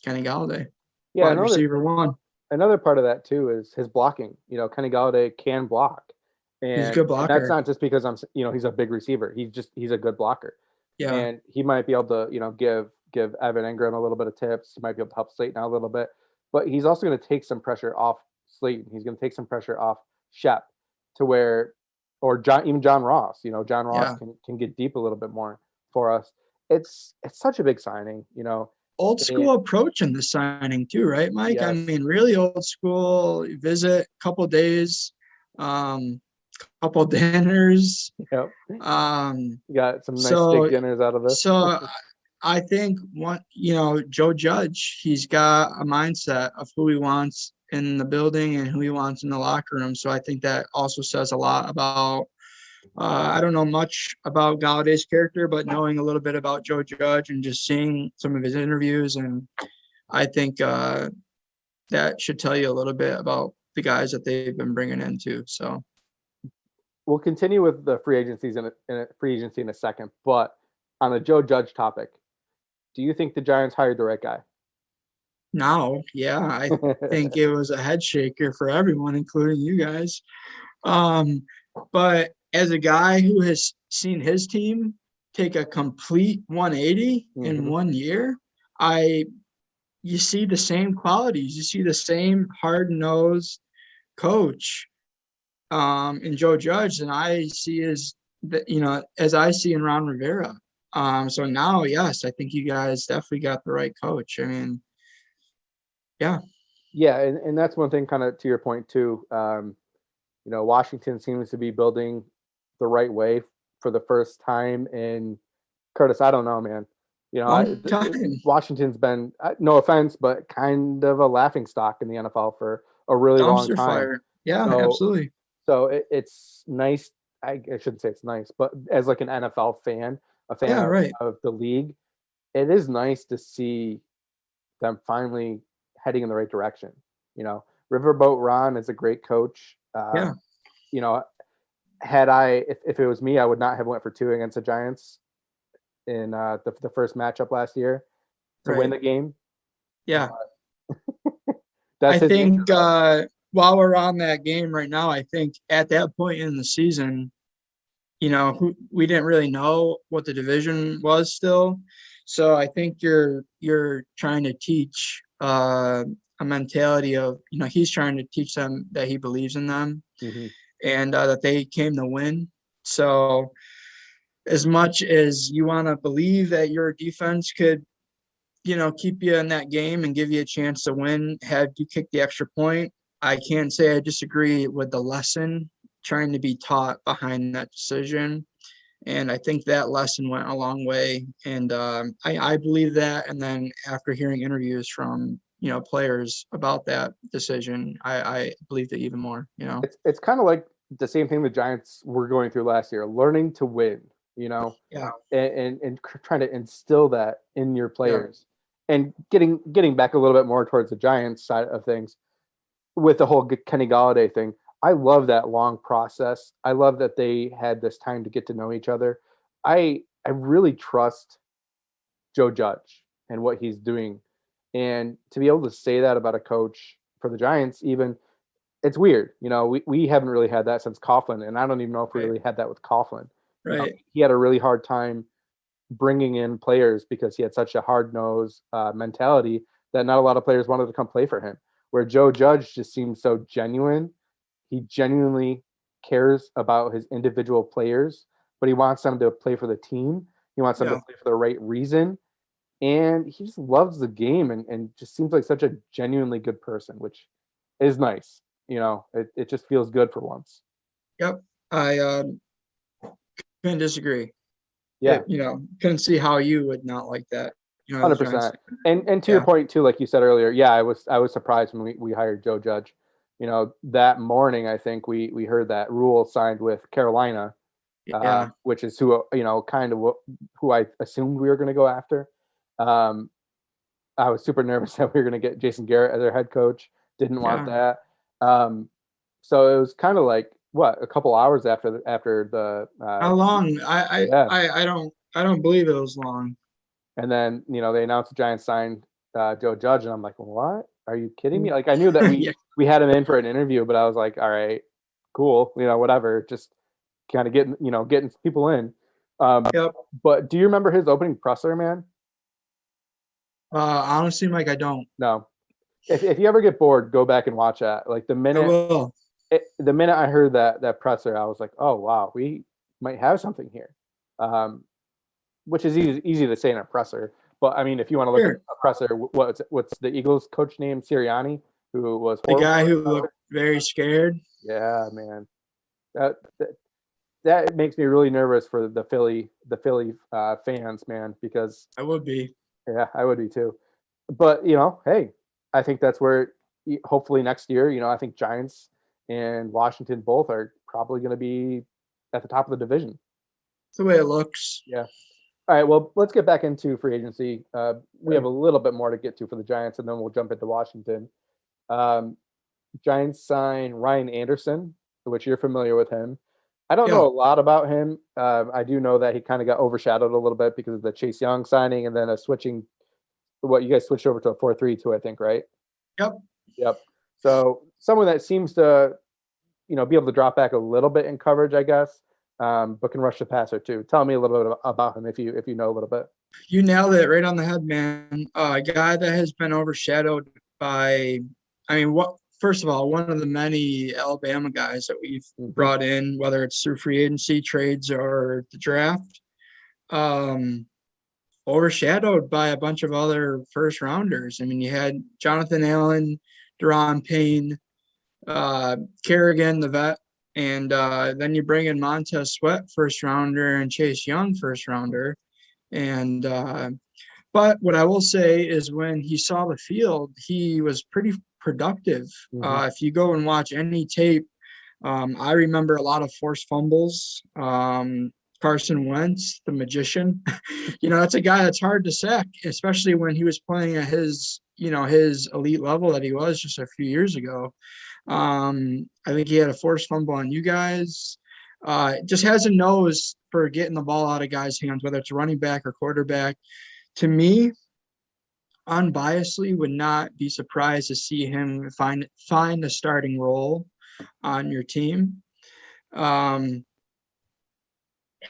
Kenny Galladay, Yeah, wide receiver one. another part of that too is his blocking. Kenny Galladay can block, He's a and good that's blocker. not just because he's a big receiver. He's a good blocker, Yeah. and he might be able to give Evan Engram a little bit of tips. He might be able to help Slayton out a little bit, but he's also going to take some pressure off Slayton. He's going to take some pressure off Shep to where, or John Ross. John Ross Yeah. can get deep a little bit more for us. It's such a big signing. Old And school approach in the signing too, right, Mike? I yes, mean, really old school. Visit, couple days, couple dinners. yep. Um, Got some nice steak so dinners out of this. so I think Joe Judge, he's got a mindset of who he wants in the building and who he wants in the locker room. So I think that also says a lot about. I don't know much about Galladay's character, but knowing a little bit about Joe Judge and just seeing some of his interviews, and I think that should tell you a little bit about the guys that they've been bringing in too. So We'll continue with the free agency in a second, but on the Joe Judge topic, do you think the Giants hired the right guy? Now, yeah, I think it was a head shaker for everyone, including you guys. Um, but as a guy who has seen his team take a complete 180 in Mhm. 1 year, I you see the same qualities. You see the same hard-nosed coach in Joe Judge, and I see as I see in Ron Rivera. So now, yes, I think you guys definitely got the right coach. I mean, yeah, Yeah, and that's one thing kind of to your point too. Washington seems to be building the right way for the first time in Curtis. I don't know, man. long time, Washington's been, no offense, but kind of a laughing stock in the NFL for a really long dumpster time. fire. Yeah, So, absolutely. it's nice. I shouldn't say it's nice, but as like an NFL fan, a fan Yeah, right. of the league, it is nice to see them finally heading in the right direction. Riverboat Ron is a great coach. Yeah, You know, had if it was me, I would not have went for two against the Giants in the first matchup last year to win right. the game. Yeah, That's I his nature, think though. while we're on that game right now, I think at that point in the season, we didn't really know what the division was still. So I think you're trying to teach a mentality of, he's trying to teach them that he believes in them Hmm. and that they came to win. So as much as you want to believe that your defense could, keep you in that game and give you a chance to win, had you kick the extra point, I can't say I disagree with the lesson trying to be taught behind that decision. And I think that lesson went a long way. And I believe that. And then after hearing interviews from, players about that decision, I believed it even more, It's kind of like the same thing the Giants were going through last year, learning to win. You know, Yeah. and trying to instill that in your Yeah. players, and getting back a little bit more towards the Giants side of things with the whole Kenny Galladay thing. I love that long process. I love that they had this time to get to know each other. I really trust Joe Judge and what he's doing. And to be able to say that about a coach for the Giants, even it's weird. We haven't really had that since Coughlin, and I don't even know if we Right. really had that with Coughlin. Right. He had a really hard time bringing in players because he had such a hard nosed mentality that not a lot of players wanted to come play for him. Where Joe Judge just seems so genuine. He genuinely cares about his individual players, but he wants them to play for the team. He wants them to Yeah. play for the right reason. And he just loves the game and just seems like such a genuinely good person, which is nice. It just feels good for once. Yep. I couldn't disagree. Yeah, Couldn't see how you would not like that, as a Giants 100%. fan. And to your Yeah. point too, like you said earlier, yeah, I was surprised when we hired Joe Judge. That morning I think we heard that Rule signed with Carolina, Yeah. which is who kind of who I assumed we were going to go after. Um, I was super nervous that we were going to get Jason Garrett as our head coach. Didn't want Yeah. that. Um, so it was kind of like what a couple hours after the How long? I yeah, I I, I don't I don't believe it was long. and then they announced the Giants signed Joe Judge, and I'm like, what? Are you kidding me? Like I knew that we Yeah. we had him in for an interview, but I was like, all right, cool, whatever, just kind of getting people in. Yep. But do you remember his opening presser, man? Honestly, Mike, I don't. No. If you ever get bored, go back and watch that. Like I will. the minute I heard that presser, I was like, oh wow, we might have something here. Um, which is easy to say in a presser. But I mean, if you want to look at Sure. a presser, what's the Eagles coach name? Sirianni, who was The horrible guy at who a looked presser. very scared. Yeah, man, that, that that makes me really nervous for the Philly fans, man, because I would be. yeah, I would be too. But hey, I think that's where hopefully next year, I think Giants and Washington both are probably going to be at the top of the division. It's the way it looks. Yeah. All right. Well, let's get back into free agency. We have Okay. a little bit more to get to for the Giants, and then we'll jump into Washington. Um, Giants sign Ryan Anderson, which you're familiar with him. I don't know Yeah. a lot about him. I do know that he kind of got overshadowed a little bit because of the Chase Young signing and then a switching what you guys switched over to a 4-3-2, I think, right? Yep. Yep. So someone that seems to, be able to drop back a little bit in coverage, I guess, but can rush the passer too. Tell me a little bit about him if you know a little bit. You nailed it right on the head, man. A guy that has been overshadowed by, I mean, what? First of all, one of the many Alabama guys that we've Mhm. brought in, whether it's through free agency, trades, or the draft, um, overshadowed by a bunch of other first rounders. I mean, you had Jonathan Allen, Deron Payne, Kerrigan, the vet, and then you bring in Montez Sweat, first rounder, and Chase Young, first rounder. And but what I will say is when he saw the field, he was pretty productive. Mhm. If you go and watch any tape, I remember a lot of forced fumbles. Carson Wentz, the magician, that's a guy that's hard to sack, especially when he was playing at his elite level that he was just a few years ago. I think he had a forced fumble on you guys. Just has a nose for getting the ball out of guys' hands, whether it's running back or quarterback. To me, unbiasedly, would not be surprised to see him find a starting role on your team.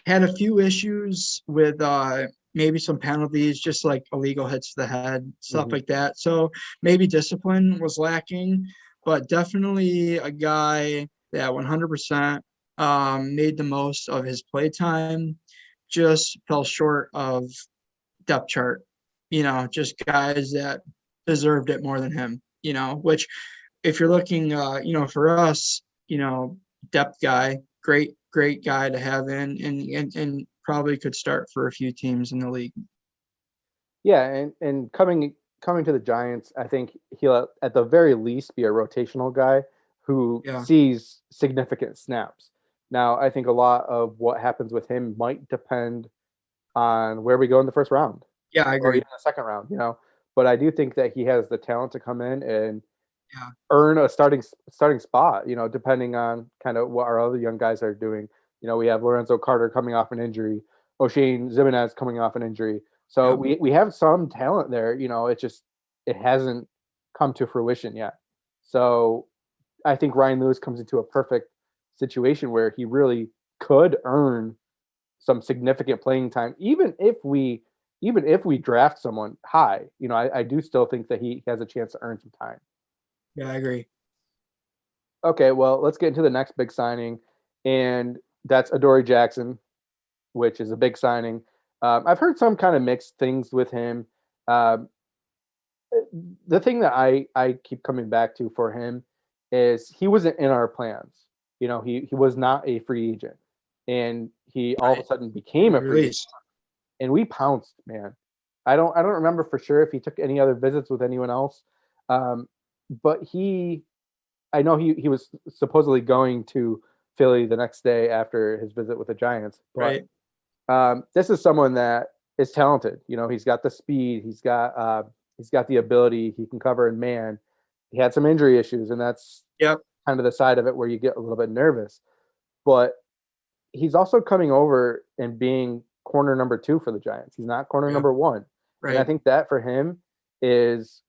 Had a few issues with maybe some penalties, just like illegal hits to the head, stuff Mhm. like that. So maybe discipline was lacking, but definitely a guy that 100% made the most of his play time. Just fell short of depth chart. Just guys that deserved it more than him. Which if you're looking, for us, depth guy, great guy to have in, and probably could start for a few teams in the league. Yeah, and coming to the Giants, I think he'll at the very least be a rotational guy who Yeah, sees significant snaps. Now, I think a lot of what happens with him might depend on where we go in the first round yeah, I or agree. even the second round. But I do think that he has the talent to come in and Yeah, earn a starting spot, depending on kind of what our other young guys are doing. We have Lorenzo Carter coming off an injury, O'Shane Zimenez coming off an injury. So yeah, we have some talent there, it hasn't come to fruition yet. So I think Ryan Lewis comes into a perfect situation where he really could earn some significant playing time, even if we draft someone high. I do still think that he has a chance to earn some time. yeah, I agree. Okay, well, let's get into the next big signing, and that's Adoree Jackson, which is a big signing. I've heard some kind of mixed things with him. Um, the thing that I keep coming back to for him is he wasn't in our plans. He was not a free agent, and he all of a Right. sudden He became was a free agent, released. and we pounced, man. I don't remember for sure if he took any other visits with anyone else, um, but I know he was supposedly going to Philly the next day after his visit with the Giants, but Right. this is someone that is talented. He's got the speed, he's got the ability, he can cover in man. He had some injury issues, and that's Yep. kind of the side of it where you get a little bit nervous. But he's also coming over and being corner number 2 for the Giants. He's not corner Yeah. number 1, and I Right. think that for him is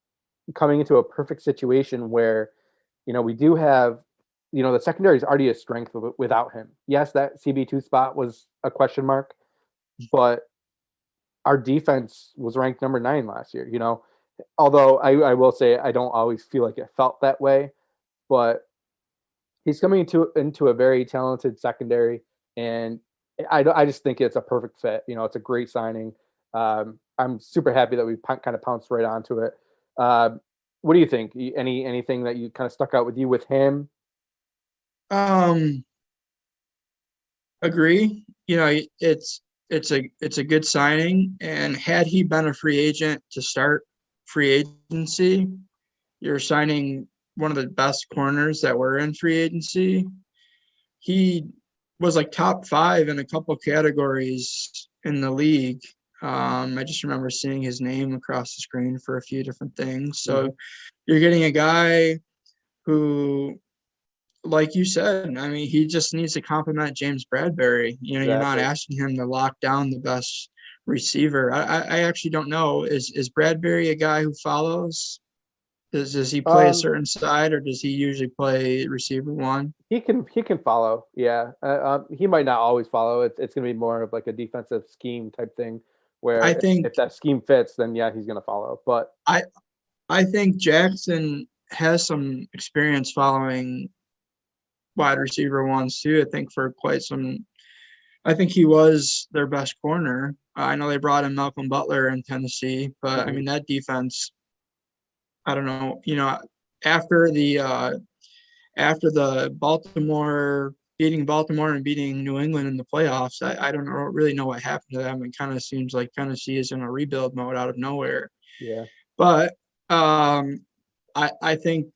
coming into a perfect situation where we do have, the secondary is already a strength without him. Yes, that CB2 spot was a question mark, but our defense was ranked number 9 last year. Although I will say I don't always feel like it felt that way, but he's coming into a very talented secondary, and I just think it's a perfect fit. It's a great signing. I'm super happy that we kind of pounced right onto it. Uh, what do you think? Anything that you kind of stuck out with you with him? Um, agree. It's a good signing, and had he been a free agent to start free agency, you're signing one of the best corners that were in free agency. He was like top 5 in a couple categories in the league. I just remember seeing his name across the screen for a few different things. Mhm. So you're getting a guy who, like you said, I mean, he just needs to complement James Bradbury. You're not Exactly. asking him to lock down the best receiver. I actually don't know. Is Bradbury a guy who follows? Does he play a Um, certain side, or does he usually play receiver one? he can follow. Yeah. He might not always follow. It's going to be more of like a defensive scheme type thing, I where if think that scheme fits, then yeah, he's going to follow. But I I think Jackson has some experience following wide receiver ones too. I think for quite some. I think he was their best corner. I know they brought in Malcolm Butler in Tennessee, but I mhm. mean that defense. I don't know. After the Baltimore beating Baltimore and beating New England in the playoffs, I don't really know what happened to them. It kind of seems like Tennessee is in a rebuild mode out of nowhere. Yeah. But I think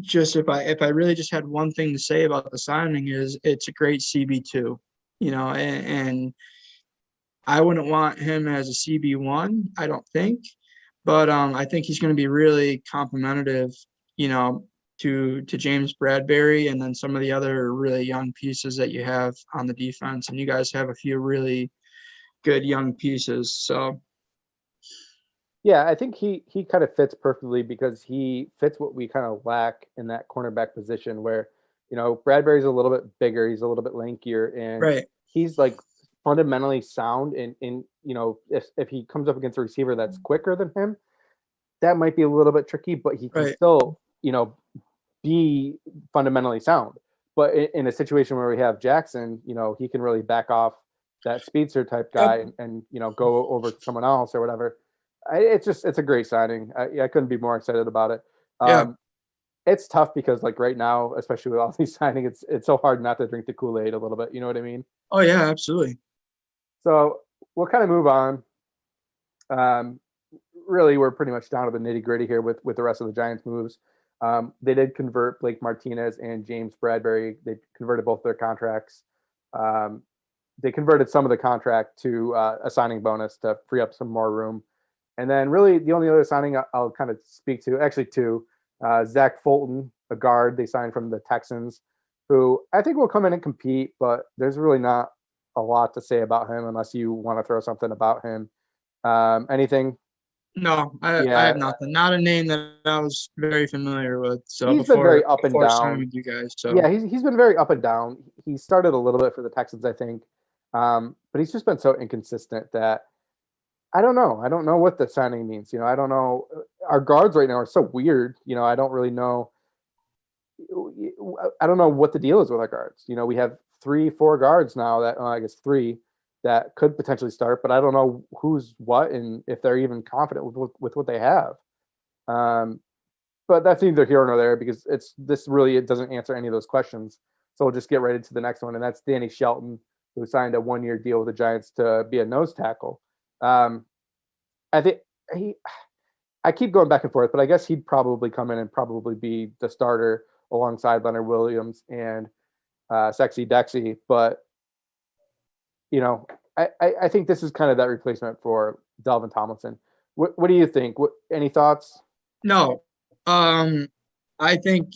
just if I really just had one thing to say about the signing is it's a great CB2, and I wouldn't want him as a CB1, I don't think, but I think he's going to be really complementative, you know, to James Bradbury and then some of the other really young pieces that you have on the defense, and you guys have a few really good young pieces. So Yeah, I think he kind of fits perfectly because he fits what we kind of lack in that cornerback position where, Bradbury's a little bit bigger, he's a little bit lankier, and right, he's like fundamentally sound in if he comes up against a receiver that's quicker than him, that might be a little bit tricky, but he can right, still, be fundamentally sound. But in a situation where we have Jackson, he can really back off that speedster type yep, guy and go over to someone else or whatever. It's a great signing. I couldn't be more excited about it. yeah, It's tough because like right now, especially with all these signings, it's so hard not to drink the Kool-Aid a little bit. You know what I mean? oh yeah, absolutely, So we'll kind of move on. Um, Really, we're pretty much down to the nitty gritty here with the rest of the Giants moves. They did convert Blake Martinez and James Bradbury. They converted both their contracts. Um, they converted some of the contract to a signing bonus to free up some more room. And then, really, the only other signing I'll kind of speak to, actually, two, Zach Fulton, a guard they signed from the Texans, who I think will come in and compete, but there's really not a lot to say about him unless you want to throw something about him. Anything? no, I Yeah, have nothing, not a name that I was very familiar with. So he's been very before up and before signing down. with you guys, so Yeah, he's been very up and down. He started a little bit for the Texans, I think, but he's just been so inconsistent that I don't know. I don't know what the signing means. I don't know. Our guards right now are so weird. I don't really know. I don't know what the deal is with our guards. We have 3, 4 guards now that I guess 3 that could potentially start, but I don't know who's what and if they're even confident with what they have. Um, but that's neither here nor there because it doesn't answer any of those questions. So we'll just get right into the next one, and that's Danny Shelton, who signed a 1-year deal with the Giants to be a nose tackle. Um, I think he. I keep going back and forth, but I guess he'd probably come in and probably be the starter alongside Leonard Williams and Sexy Dexy. But I think this is kind of that replacement for Delvin Tomlinson. What do you think? Any thoughts? no, um, I think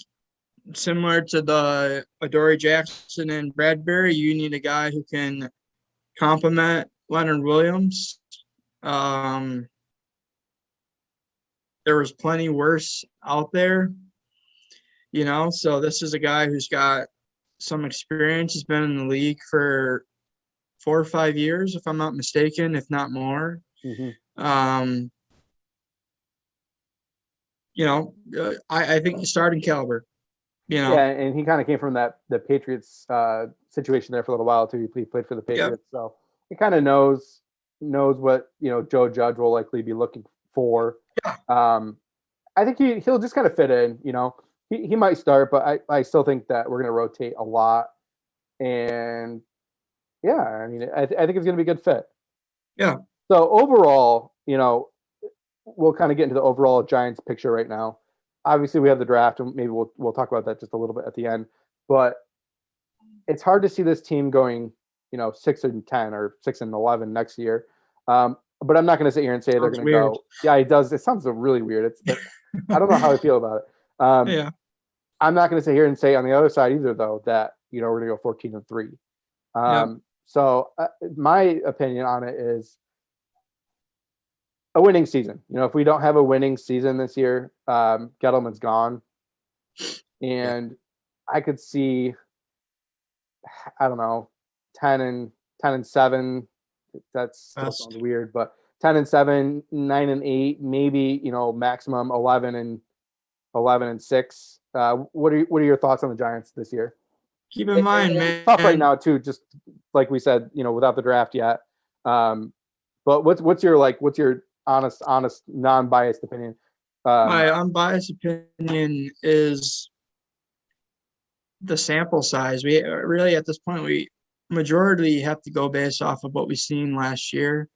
similar to the Adoree Jackson and Bradbury, you need a guy who can complement Leonard Williams. Um, there was plenty worse out there, so this is a guy who's got some experience. He's been in the league for 4 or 5 years, if I'm not mistaken, if not more. Mm-hmm. Um, I think he's starting caliber, you Yeah, know. and he kind of came from the Patriots situation there for a little while too. He played for the Yep. Patriots, so he kind of knows what Joe Judge will likely be looking for. Yeah. I think he'll just kind of fit in. He might start, but I still think that we're going to rotate a lot. And yeah, I mean, I think it's going to be a good fit. Yeah. So overall, we'll kind of get into the overall Giants picture right now. Obviously, we have the draft, and maybe we'll talk about that just a little bit at the end. But it's hard to see this team going, 6-10 or 6-11 next year. But I'm not going to sit here and say they're Sounds going to weird. go. Yeah, it does. It sounds really weird. I don't know how I feel about it. Yeah. I'm not going to sit here and say on the other side either, though, that we're going to go 14-3. Yep. So my opinion on it is a winning season. You know, if we don't have a winning season this year, Gettleman's gone, Yeah. and I could see, I don't know, 10-7. That still Best. sounds weird, but 10-7, 9-8, maybe, you know, maximum 11-6. What are your thoughts on the Giants this year? Keep in mind, It's tough right man, now too, just like we said, you know, without the draft yet. Um, but what's your honest, non-biased opinion? my unbiased opinion is the sample size. We really, at this point, we majority have to go based off of what we've seen last year.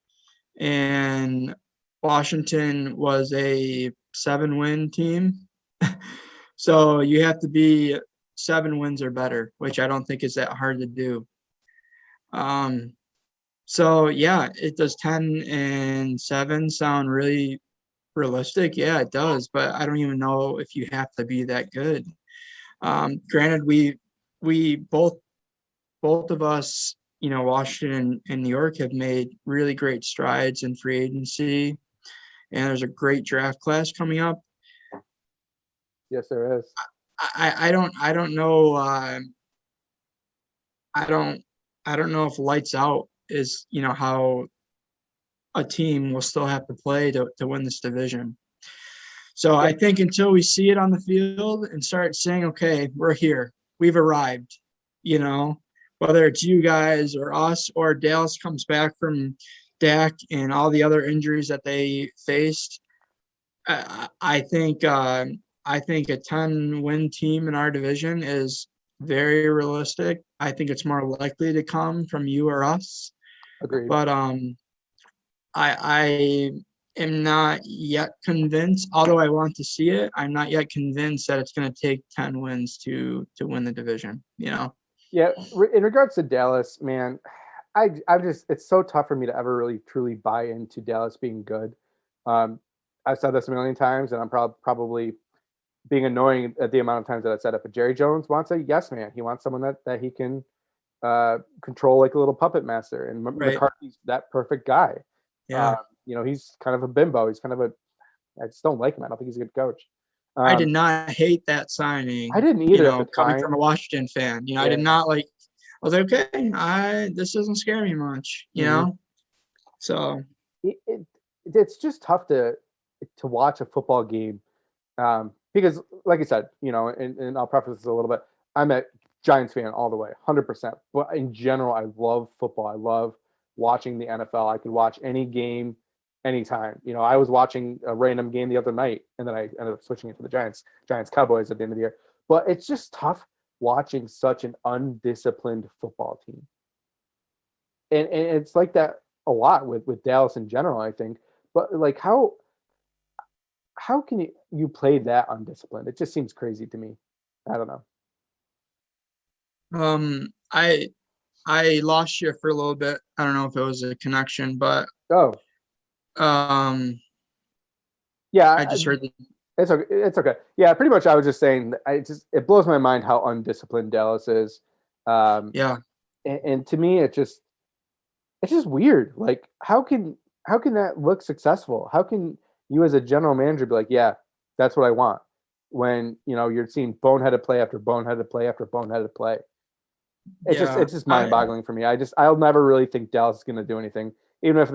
And Washington was a 7-win team. So you have to be 7 wins or better, which I don't think is that hard to do. Um, so yeah, it does 10-7 sound really realistic? Yeah, it does, but I don't even know if you have to be that good. Granted, we both of us, you know, Washington and New York have made really great strides in free agency, and there's a great draft class coming up. Yes, there is. I don't know. I don't I don't know if lights out is, you know, how a team will still have to play to win this division. So Yeah, I think until we see it on the field and start saying, okay, we're here, we've arrived, you know, whether it's you guys or us or Dallas comes back from Dak and all the other injuries that they faced, I think I think a 10-win team in our division is very realistic. I think it's more likely to come from you or us, agreed. but I am not yet convinced, although I want to see it, I'm not yet convinced that it's going to take 10 wins to win the division, you know? Yeah, in regards to Dallas, man, I just it's so tough for me to ever really truly buy into Dallas being good. Um, I've said this a million times, and I'm probably being annoying at the amount of times that I've said it. But Jerry Jones wants a yes man. He wants someone that he can control like a little puppet master, and Right. McCarthy's that perfect guy. Yeah. You know, he's kind of a bimbo. He's kind of a I just don't like him. I don't think he's a good coach. I did Um, not hate that I signing, didn't you either at the know, coming from time. a Washington fan. You know, I did Yeah. not like, I was like, okay, this doesn't scare me much, you hmm know? So, It, it, it's just tough to watch a football game because, like I said, you know, and I'll preface this a little bit. I'm a Giants fan all the way, 100%. But in general, I love football. I love watching the NFL. I could watch any game, anytime. You know, I was watching a random game the other night, and then I ended up switching it to the Giants Cowboys at the end of the year. But it's just tough watching such an undisciplined football team, and it's like that a lot with Dallas in general, I think. But like how can you play that undisciplined? It just seems crazy to me. I don't know. um, I, I lost you for a little bit. I don't know if it was a connection, but, Oh, um, I yeah, just heard the, it's okay. It's okay. Yeah, pretty much. I was just saying. It blows my mind how undisciplined Dallas is, um, yeah, and to me, it's just weird. Like, how can that look successful? How can you as a general manager be like, yeah, that's what I want, when you know you're seeing boneheaded play after boneheaded play after boneheaded play. yeah, It's just mind boggling for me. I'll never really think Dallas is going to do anything, even if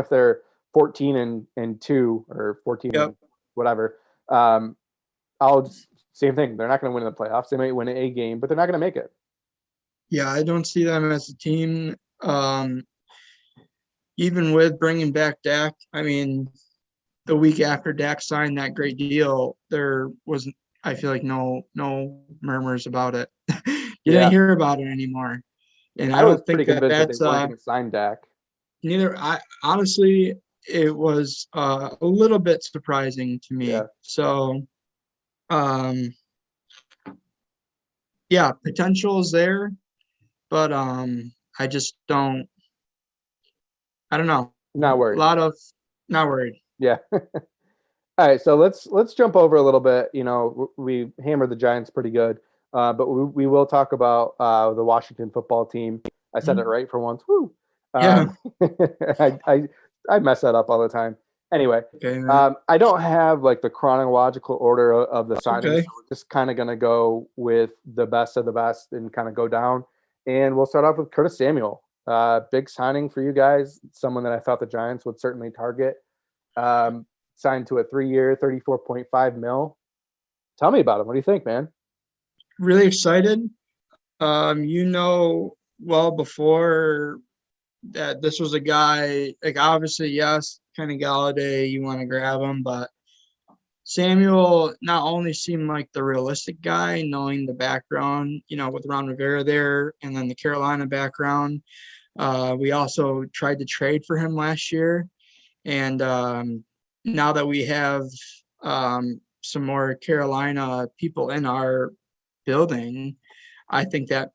they're 14-2 or 14 yep. and whatever. Um, I'll just, same thing. They're not going to win in the playoffs. They might win a game, but they're not going to make it. Yeah, I don't see them as a team. Even with bringing back Dak, I mean, the week after Dak signed that great deal, there was, I feel like, no murmurs about it. You didn't Yeah, hear about it anymore, and I I was don't pretty think that convinced that they that's weren't going to sign Dak. neither. I honestly, it was a little bit surprising to me. Yeah, So, um, yeah, potential is there, but I just don't. I don't know. not A worried. lot of not worried. Yeah. All right, so let's jump over a little bit. You know, we hammered the Giants pretty good, but we will talk about the Washington football team. I said it Mhm. right for once. Woo! Yeah, Um, I, I I mess that up all the time. Anyway, Okay, man. I don't have like the chronological order of the signings, Okay. so we're just kind of going to go with the best of the best and kind of go down. And we'll start off with Curtis Samuel. Big signing for you guys. Someone that I thought the Giants would certainly target. Signed to a 3-year, 34.5 mil. Tell me about him. What do you think, man? Really excited. You know, well before that this was a guy, like obviously, yes, Kenny Galladay, you want to grab him, but Samuel not only seemed like the realistic guy, knowing the background, with Ron Rivera there and then the Carolina background. We also tried to trade for him last year. And now that we have some more Carolina people in our building, I think that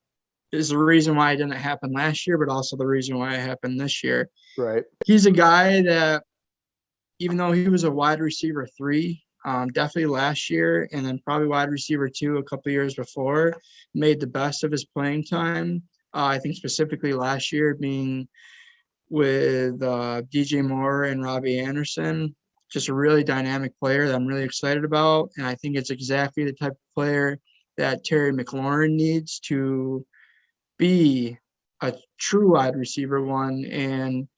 is the reason why it didn't happen last year, but also the reason why it happened this year. Right. He's a guy that, even though he was a wide receiver 3, definitely last year, and then probably wide receiver 2 a couple years before, made the best of his playing time. I think specifically last year being with DJ Moore and Robbie Anderson, just a really dynamic player that I'm really excited about. And I think it's exactly the type of player that Terry McLaurin needs to be a true wide receiver 1. And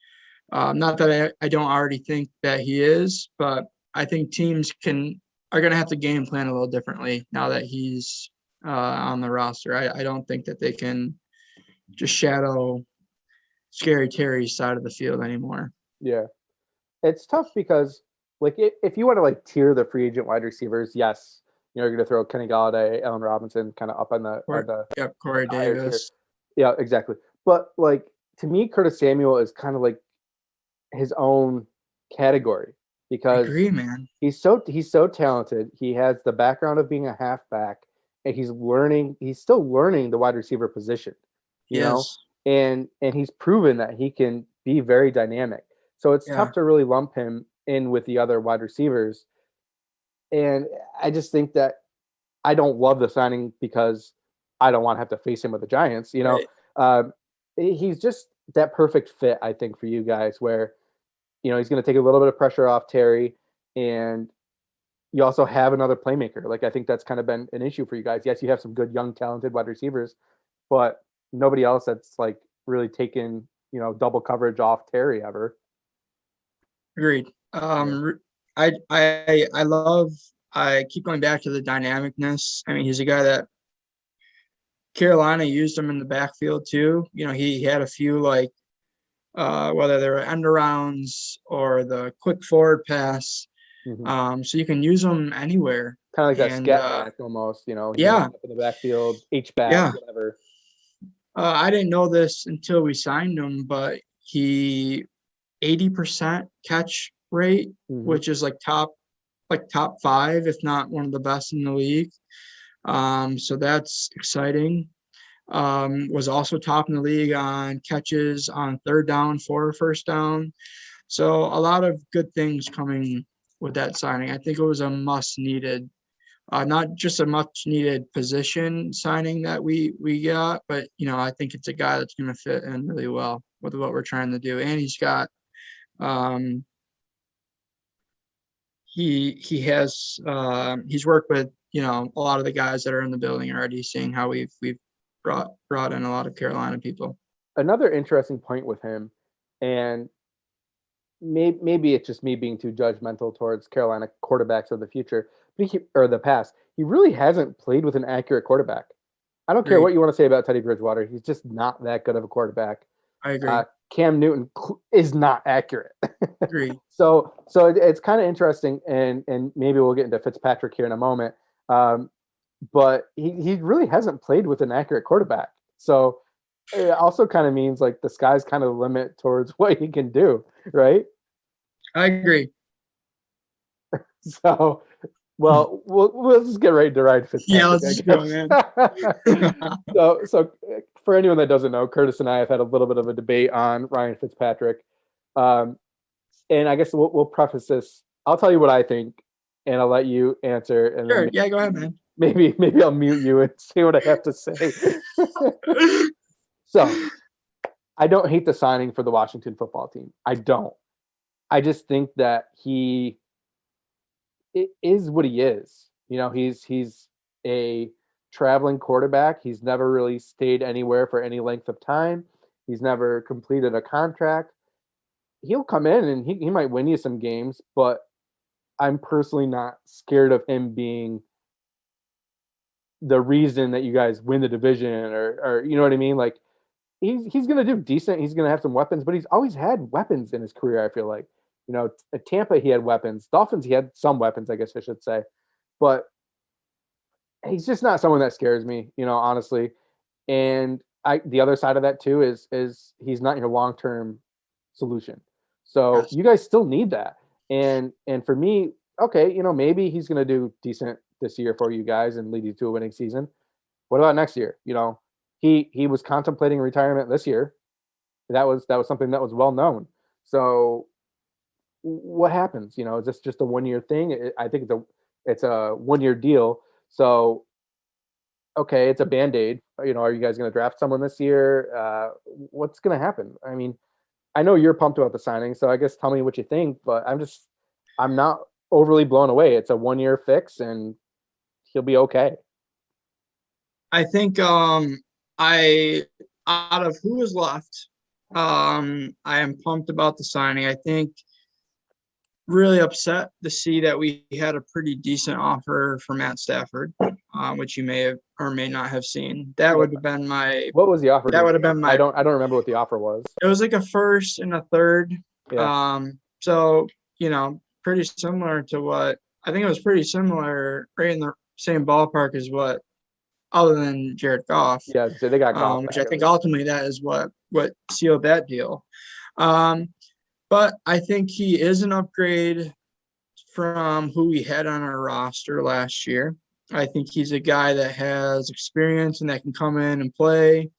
not that I don't already think that he is, but I think teams are going to have to game plan a little differently now that he's on the roster. I don't think that they can just shadow Scary Terry's side of the field anymore. Yeah. It's tough because, like, if you want to like tier the free agent wide receivers, yes, you're going to throw Kenny Galladay, Allen Robinson, kind of up on the Yep, Corey higher tier. Davis. Yeah, exactly. But like to me, Curtis Samuel is kind of like his own category I because agree, man. he's so talented. He has the background of being a halfback, and he's still learning the wide receiver position, you know, Yes. and he's proven that he can be very dynamic. So it's Yeah. tough to really lump him in with the other wide receivers. And I just think that I don't love the signing because I don't want to have to face him with the Giants. Right. He's just that perfect fit, I think, for you guys, where he's going to take a little bit of pressure off Terry, and you also have another playmaker. Like I think that's kind of been an issue for you guys. Yes, you have some good young talented wide receivers, but nobody else that's like really taken double coverage off Terry ever. Agreed. I love. I keep going back to the dynamicness. I mean, he's a guy that Carolina used him in the backfield too. He had a few like whether they were end arounds or the quick forward pass. So you can use them anywhere. Kind of like that scat back almost, Yeah. Up in the backfield, H back, Yeah. whatever. I didn't know this until we signed him, but he 80% catch rate, which is like top 5, if not one of the best in the league. So that's exciting. Was also top in the league on catches on third down for first down. So a lot of good things coming with that signing. I think it was a must needed, not just a much needed position signing that we got, but I think it's a guy that's going to fit in really well with what we're trying to do. And he's got he has he's worked with a lot of the guys that are in the building already, seeing how we've brought in a lot of Carolina people. Another interesting point with him, and maybe it's just me being too judgmental towards Carolina quarterbacks of the future, or the past. He really hasn't played with an accurate quarterback. I don't care what you want to say about Teddy Bridgewater. He's just not that good of a quarterback. I agree. Cam Newton is not accurate. Agree. So it's kind of interesting, and maybe we'll get into Fitzpatrick here in a moment. But he really hasn't played with an accurate quarterback. So it also kind of means like the sky's kind of the limit towards what he can do, right? I agree. So, well, we'll just get ready to ride Fitzpatrick. Yeah, let's go, man. So for anyone that doesn't know, Curtis and I have had a little bit of a debate on Ryan Fitzpatrick. And I guess we'll preface this. I'll tell you what I think, and I'll let you answer. And sure. Yeah, go ahead, man. Maybe I'll mute you and see what I have to say. So, I don't hate the signing for the Washington football team. I don't. I just think that he is what he is. He's a traveling quarterback. He's never really stayed anywhere for any length of time. He's never completed a contract. He'll come in and he might win you some games, but I'm personally not scared of him being the reason that you guys win the division, or you know what I mean? Like he's gonna do decent. He's gonna have some weapons, but he's always had weapons in his career. I feel like, at Tampa he had weapons. Dolphins he had some weapons, I guess I should say, but he's just not someone that scares me, honestly. And the other side of that too is he's not your long term solution. So Yes. you guys still need that. And for me, okay, maybe he's gonna do decent this year for you guys and lead you to a winning season. What about next year? He was contemplating retirement this year. That was something that was well known. So what happens? Is this just a 1 year thing? I think it's a 1 year deal. So okay, it's a band-aid. Are you guys going to draft someone this year? What's going to happen? I mean, I know you're pumped about the signing, so I guess tell me what you think. But I'm not overly blown away. It's a 1 year fix, and he'll be okay. I think I out of who is left, I am pumped about the signing. I think really upset to see that we had a pretty decent offer for Matt Stafford, which you may have or may not have seen. That would have been What was the offer? That would have been my. I don't remember what the offer was. It was like a first and a third. Yeah. So pretty similar to what I think it was pretty similar, right in the same ballpark as what, other than Jared Goff. Yeah, so they got Goff, which I think ultimately that is what sealed that deal. But I think he is an upgrade from who we had on our roster last year. I think he's a guy that has experience and that can come in and play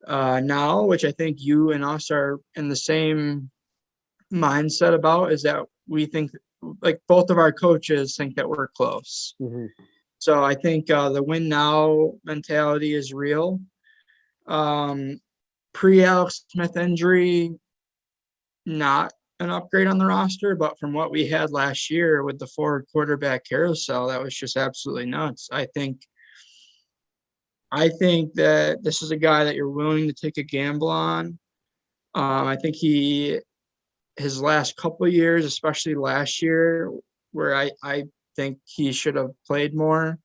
now, which I think you and us are in the same mindset about, is that we think, like, both of our coaches think that we're close. Mm-hmm. So I think the win now mentality is real. Pre-Alex Smith injury, not an upgrade on the roster, but from what we had last year with the forward quarterback carousel, that was just absolutely nuts. I think that this is a guy that you're willing to take a gamble on. I think his last couple of years, especially last year, where I think he should have played more,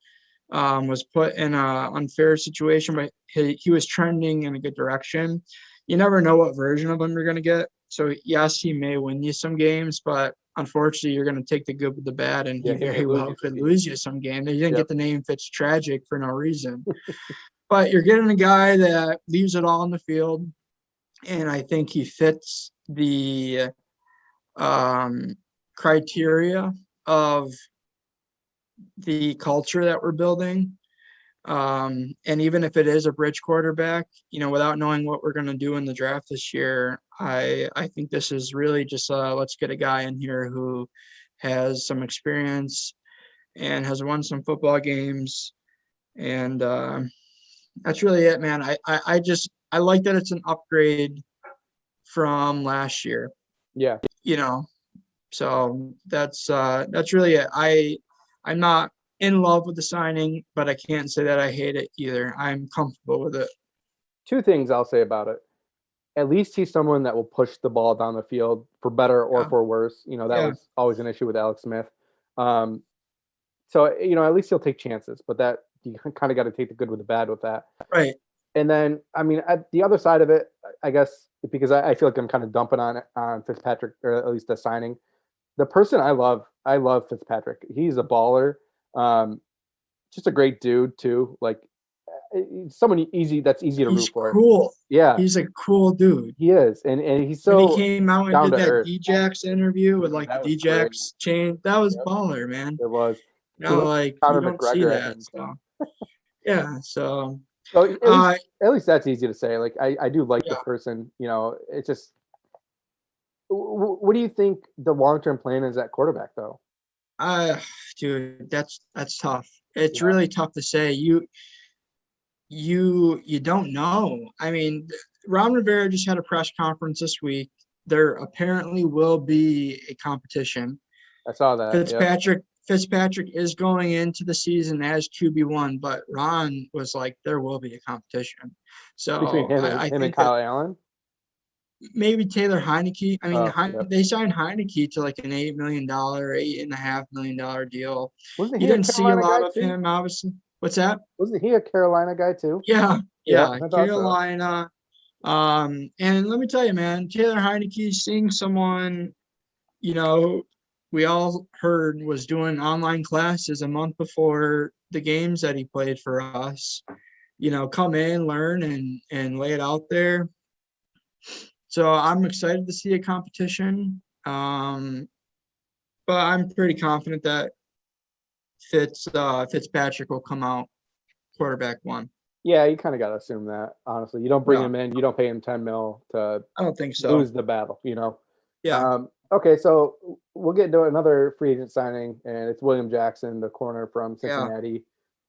was put in an unfair situation, but he was trending in a good direction. You never know what version of him you're going to get. So, yes, he may win you some games, but unfortunately, you're going to take the good with the bad, and he very well could lose you some game. He didn't get the name Fitztragic for no reason. But you're getting a guy that leaves it all on the field, and I think he fits the criteria of the culture that we're building. And even if it is a bridge quarterback, without knowing what we're going to do in the draft this year, I think this is really just let's get a guy in here who has some experience and has won some football games. And that's really it, man. I like that it's an upgrade from last year. Yeah. So that's really it. I'm not in love with the signing, but I can't say that I hate it either. I'm comfortable with it. Two things I'll say about it. At least he's someone that will push the ball down the field for better or for worse. That was always an issue with Alex Smith. So, at least he'll take chances, but that you kind of got to take the good with the bad with that. Right. And then, at the other side of it, I guess, because I feel like I'm kind of dumping on Fitzpatrick, or at least the signing. The person I love Fitzpatrick. He's a baller. Just a great dude too. Like someone that's easy to root for. He's cool. Yeah. He's a cool dude. He is. And he's so he came out and did that earth. Djax interview with like the Djax chain. That was baller, man. It was. Like Conor you don't McGregor, see that. So yeah. So at least that's easy to say. Like I do like the person, it's just, what do you think the long-term plan is at quarterback though? Dude, that's tough. It's really tough to say. You don't know. I mean, Ron Rivera just had a press conference this week, there apparently will be a competition. I saw that. Yep. Fitzpatrick is going into the season as QB1, but Ron was like, there will be a competition. Between So him and I him and think that Kyle Allen. maybe Taylor Heineke. I mean, Oh, yep. they signed Heineke to like an $8 million, $8.5 million deal. Wasn't You he a didn't see a Carolina lot guy of too? him, obviously. What's that? Wasn't he a Carolina guy too? Yeah, Yeah, yeah, I thought so. Carolina. And let me tell you, man, Taylor Heineke, seeing someone, you know, we all heard was doing online classes a month before the games that he played for us, come in, learn, and lay it out there. So I'm excited to see a competition. But I'm pretty confident that Fitzpatrick will come out quarterback one. Yeah, you kind of got to assume that. Honestly, you don't bring Yeah, him in, you don't pay him 10 mil to I don't think so. lose the battle. Yeah. Okay, so we'll get into another free agent signing, and it's William Jackson, the corner from Cincinnati.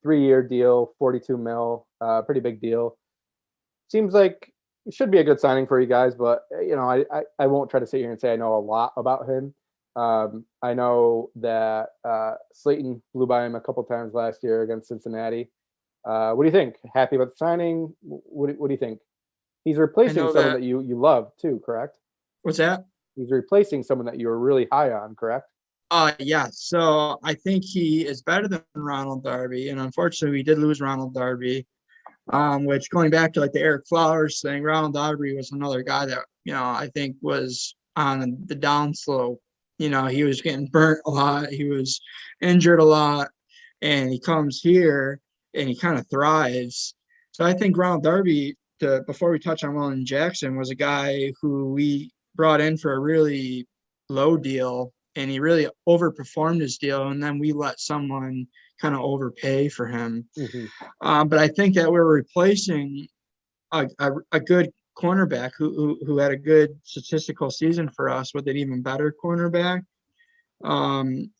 3-year deal, 42 mil, pretty big deal. Seems like it should be a good signing for you guys, but I won't try to sit here and say I know a lot about him. I know that Slayton blew by him a couple times last year against Cincinnati. What do you think? Happy about the signing? What do you think? He's replacing someone that you love too, correct? What's that? He's replacing someone that you were really high on, correct? Yeah. So I think he is better than Ronald Darby, and unfortunately, we did lose Ronald Darby. Which, going back to like the Eric Flowers thing, Ronald Darby was another guy that I think was on the downslope. He was getting burnt a lot. He was injured a lot, and he comes here and he kind of thrives. So I think Ronald Darby, before we touch on William Jackson, was a guy who we brought in for a really low deal, and he really overperformed his deal, and then we let someone kind of overpay for him. Mm-hmm. But I think that we're replacing a good cornerback who had a good statistical season for us with an even better cornerback,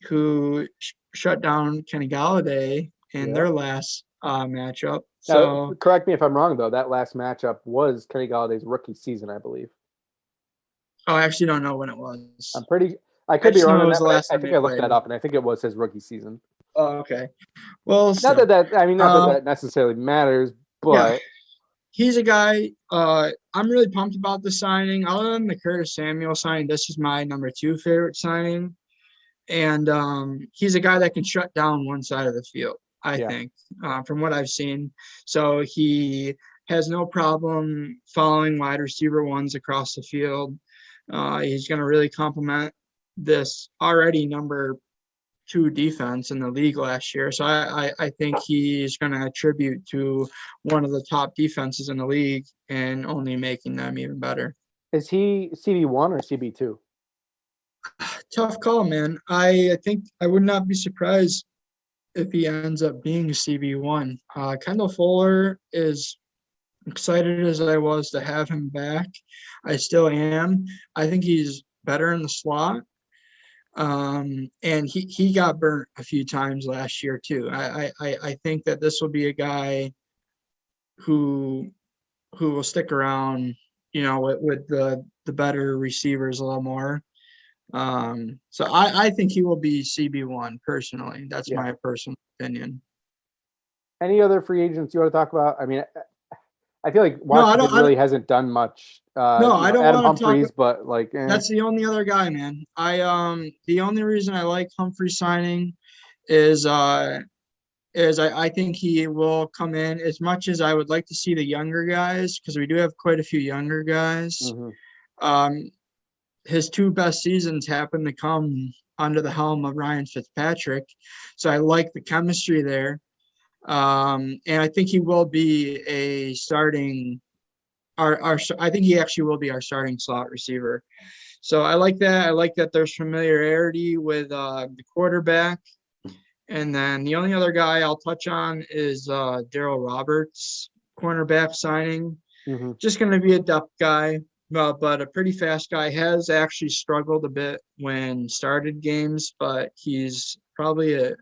who shut down Kenny Galladay in their last matchup. Now, So correct me if I'm wrong, though. That last matchup was Kenny Galladay's rookie season, I believe. I actually don't know when it was. I could be wrong on that, but I time think they I looked played. that up, and I think it was his rookie season. Oh, okay. Well, not that necessarily matters, but he's a guy. I'm really pumped about the signing. Other than the Curtis Samuel signing, this is my number 2 favorite signing. And he's a guy that can shut down one side of the field, I think, from what I've seen. So he has no problem following wide receiver ones across the field. He's going to really complement this already number 2 defense in the league last year. So I think he's going to attribute to one of the top defenses in the league and only making them even better. Is he CB1 or CB2? Tough call, man. I think I would not be surprised if he ends up being CB1. Kendall Fuller, is excited as I was to have him back, I still am. I think he's better in the slot. And he got burnt a few times last year too. I think that this will be a guy who will stick around, with the better receivers a little more. So I think he will be CB1 personally. That's my personal opinion. Any other free agents you want to talk about? I mean, I feel like Washington really hasn't done much. I don't Adam want to Humphries, talk. but like that's the only other guy, man. The only reason I like Humphrey signing is I think he will come in, as much as I would like to see the younger guys, because we do have quite a few younger guys. Mm-hmm. His 2 best seasons happen to come under the helm of Ryan Fitzpatrick, so I like the chemistry there. And I think he will be a starting. I think he actually will be our starting slot receiver. So I like that. I like that there's familiarity with the quarterback. And then the only other guy I'll touch on is Daryl Roberts, cornerback signing. Mm-hmm. Just going to be a depth guy, but a pretty fast guy. Has actually struggled a bit when started games, but he's probably a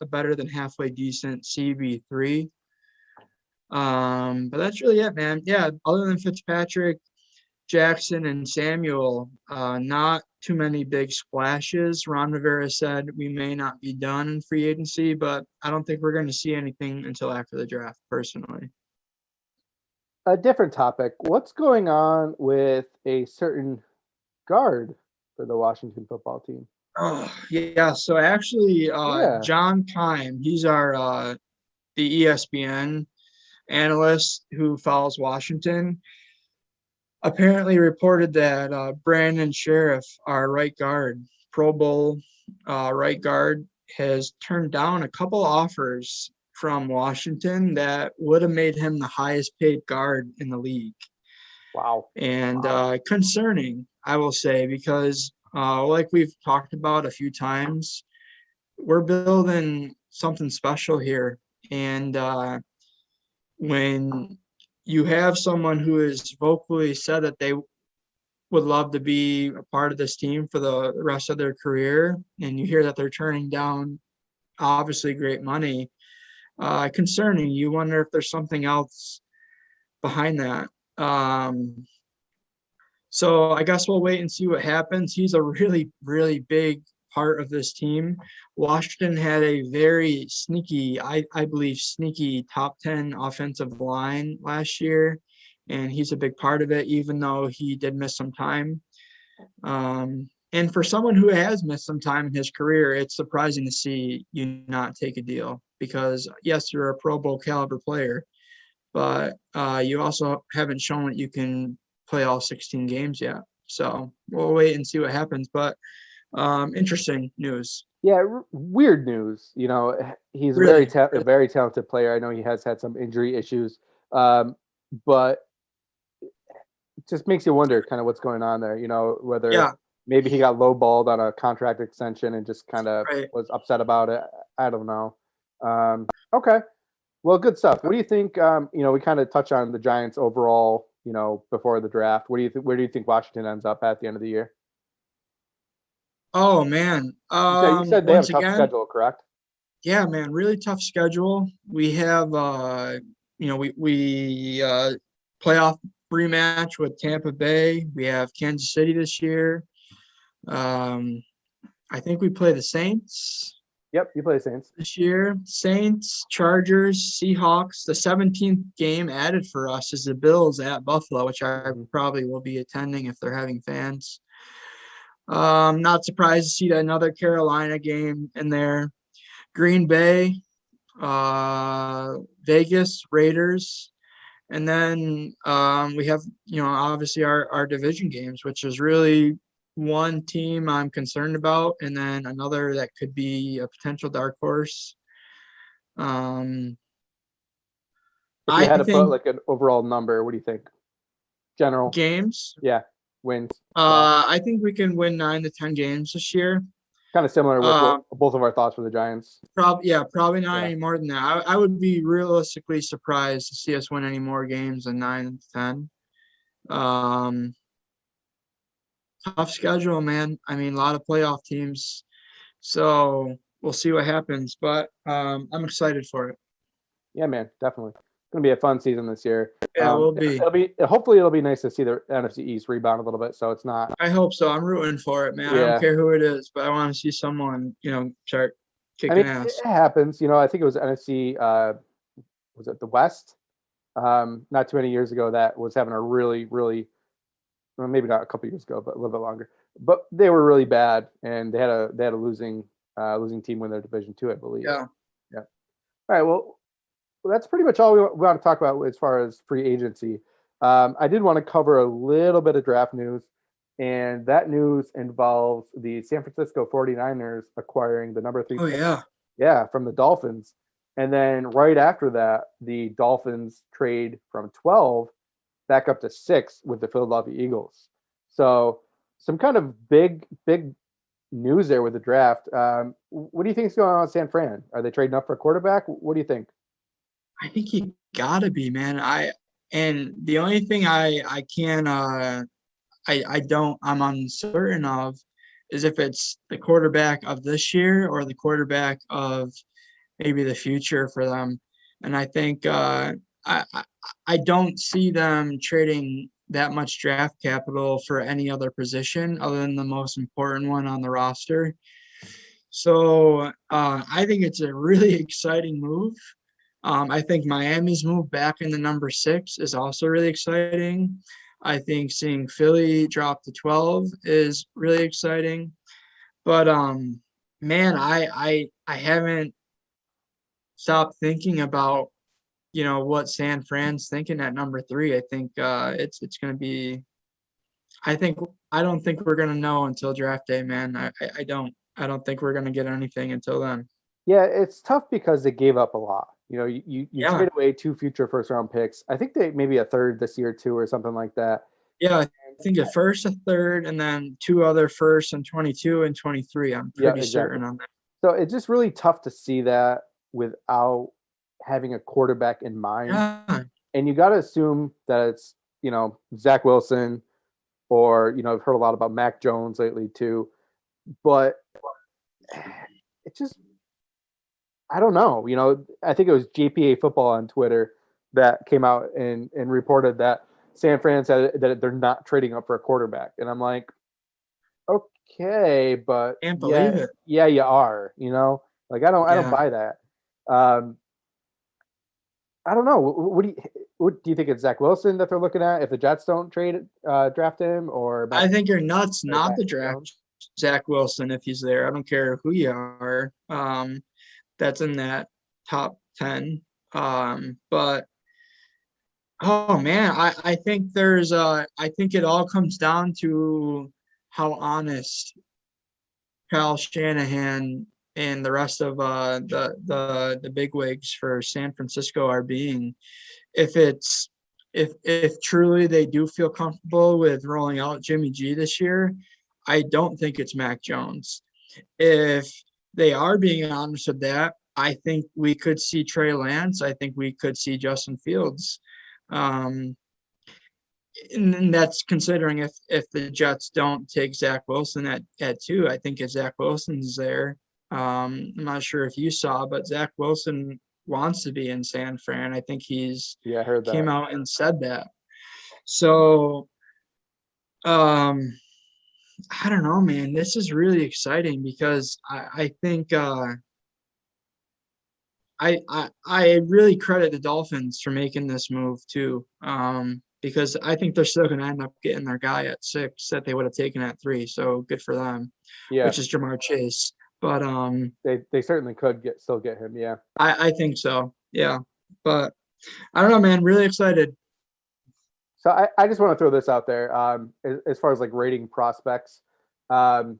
better than halfway decent CB3. But that's really it, man. Yeah, other than Fitzpatrick, Jackson and Samuel, not too many big splashes. Ron Rivera said we may not be done in free agency, but I don't think we're going to see anything until after the draft, personally. A different topic. What's going on with a certain guard for the Washington football team? Oh, yeah. So actually, Yeah. John Kime, he's our the ESPN analyst who follows Washington, apparently reported that Brandon Sheriff, our right guard, Pro Bowl right guard, has turned down a couple offers from Washington that would have made him the highest paid guard in the league. Wow. And concerning, I will say, because like we've talked about a few times, we're building something special here. And when you have someone who has vocally said that they would love to be a part of this team for the rest of their career, and you hear that they're turning down obviously great money, concerning. You wonder if there's something else behind that. So I guess we'll wait and see what happens. He's a really, really big part of this team. Washington had a very sneaky, I believe, sneaky top 10 offensive line last year, and he's a big part of it, even though he did miss some time. And for someone who has missed some time in his career, it's surprising to see you not take a deal because, yes, you're a Pro Bowl caliber player, but you also haven't shown that you can play all 16 games yet. So we'll wait and see what happens. But interesting news. Yeah, weird news. You know, he's Really? a very talented player. I know he has had some injury issues, but it just makes you wonder kind of what's going on there. You know, whether Yeah, maybe he got lowballed on a contract extension and just kind of right. was upset about it. I don't know. Okay, well, good stuff. What do you think? You know, we kind of touch on the Giants overall. You know, before the draft, what do you think? Where do you think Washington ends up at the end of the year? Oh man. You said they have a Once tough again, schedule, correct? yeah, man, really tough schedule. We have we playoff rematch with Tampa Bay. We have Kansas City this year. Um, I think we play the Saints Yep, you play the Saints. this year. Saints, Chargers, Seahawks. The 17th game added for us is the Bills at Buffalo, which I Mhm. probably will be attending if they're having fans. Not surprised to see another Carolina game in there. Green Bay, Vegas, Raiders. And then we have, obviously our division games, which is really one team I'm concerned about, and then another that could be a potential dark horse. If you I had to put think like an overall number, what do you think? General, games. yeah, wins. Wow. I think we can win 9 to 10 games this year. Kind of similar with Uh, what both of our thoughts for the Giants. Probably not Yeah. any more than that. I would be realistically surprised to see us win any more games than 9 to 10. Um, Tough schedule, man. I mean, a lot of playoff teams. So we'll see what happens, but I'm excited for it. Yeah, man, definitely. It's gonna be a fun season this year. Yeah, we'll be. Hopefully it'll be nice to see the NFC East rebound a little bit. So it's not. I hope so. I'm rooting for it, man. I don't Yeah, care who it is, but I want to see someone, start I mean kicking it ass. happens. You know, I think it was NFC. Was it the West? Not too many years ago that was having a really, really, well, maybe not a couple years ago, but a little bit longer. But they were really bad, and they had a losing team win their division too, I believe. Yeah. Yeah. All right. Well, that's pretty much all we want to talk about as far as free agency. I did want to cover a little bit of draft news, and that news involves the San Francisco 49ers acquiring the number 3 Oh pick, yeah. yeah, from the Dolphins. And then right after that, the Dolphins trade from 12 back up to 6 with the Philadelphia Eagles. So some kind of big news there with the draft. What do you think is going on with San Fran? Are they trading up for a quarterback? What do you think? I think he gotta be, man. And the only thing I can I don't I'm uncertain of is if it's the quarterback of this year or the quarterback of maybe the future for them. And I think I don't see them trading that much draft capital for any other position other than the most important one on the roster. So I think it's a really exciting move. I think Miami's move back in the number 6 is also really exciting. I think seeing Philly drop to 12 is really exciting. But man, I haven't stopped thinking about what San Fran's thinking at number 3. I think it's going to be. I don't think we're going to know until draft day, man. I don't. I don't think we're going to get anything until then. Yeah, it's tough because they gave up a lot. You Yeah. trade away 2 future first round picks. I think they maybe a third this year too, or something like that. Yeah, I think a first, a third, and then 2 other firsts in 22 and 23. I'm Yeah, pretty exactly. certain on that. So it's just really tough to see that without having a quarterback in mind. Yeah, And you got to assume that it's, Zach Wilson, or, I've heard a lot about Mac Jones lately too. But it just, I don't know. I think it was JPA Football on Twitter that came out and reported that San Fran said that they're not trading up for a quarterback. And I'm like, okay, but can't believe yeah, it. yeah, you are, like I don't Yeah. buy that. I don't know. What do you think it's Zach Wilson that they're looking at if the Jets don't draft him, or I think you're nuts or not Mac to draft Jones? Zach Wilson if he's there. I don't care who you are. That's in that top 10. But oh man, I think I think it all comes down to how honest Kyle Shanahan and the rest of the bigwigs for San Francisco are being. If it's if truly they do feel comfortable with rolling out Jimmy G this year, I don't think it's Mac Jones. If they are being honest with that, I think we could see Trey Lance. I think we could see Justin Fields. Um, and that's considering if the Jets don't take Zach Wilson at 2. I think if Zach Wilson's there, I'm not sure if you saw, but Zach Wilson wants to be in San Fran. I think he's Yeah, I heard came that. out and said that. So I don't know, man. This is really exciting because I think I really credit the Dolphins for making this move too. Because I think they're still going to end up getting their guy at 6 that they would have taken at 3. So good for them, Yeah, which is Jamar Chase. But they certainly could still get him. Yeah. I think so. Yeah. But I don't know, man. Really excited. So I just want to throw this out there. As far as like rating prospects, um,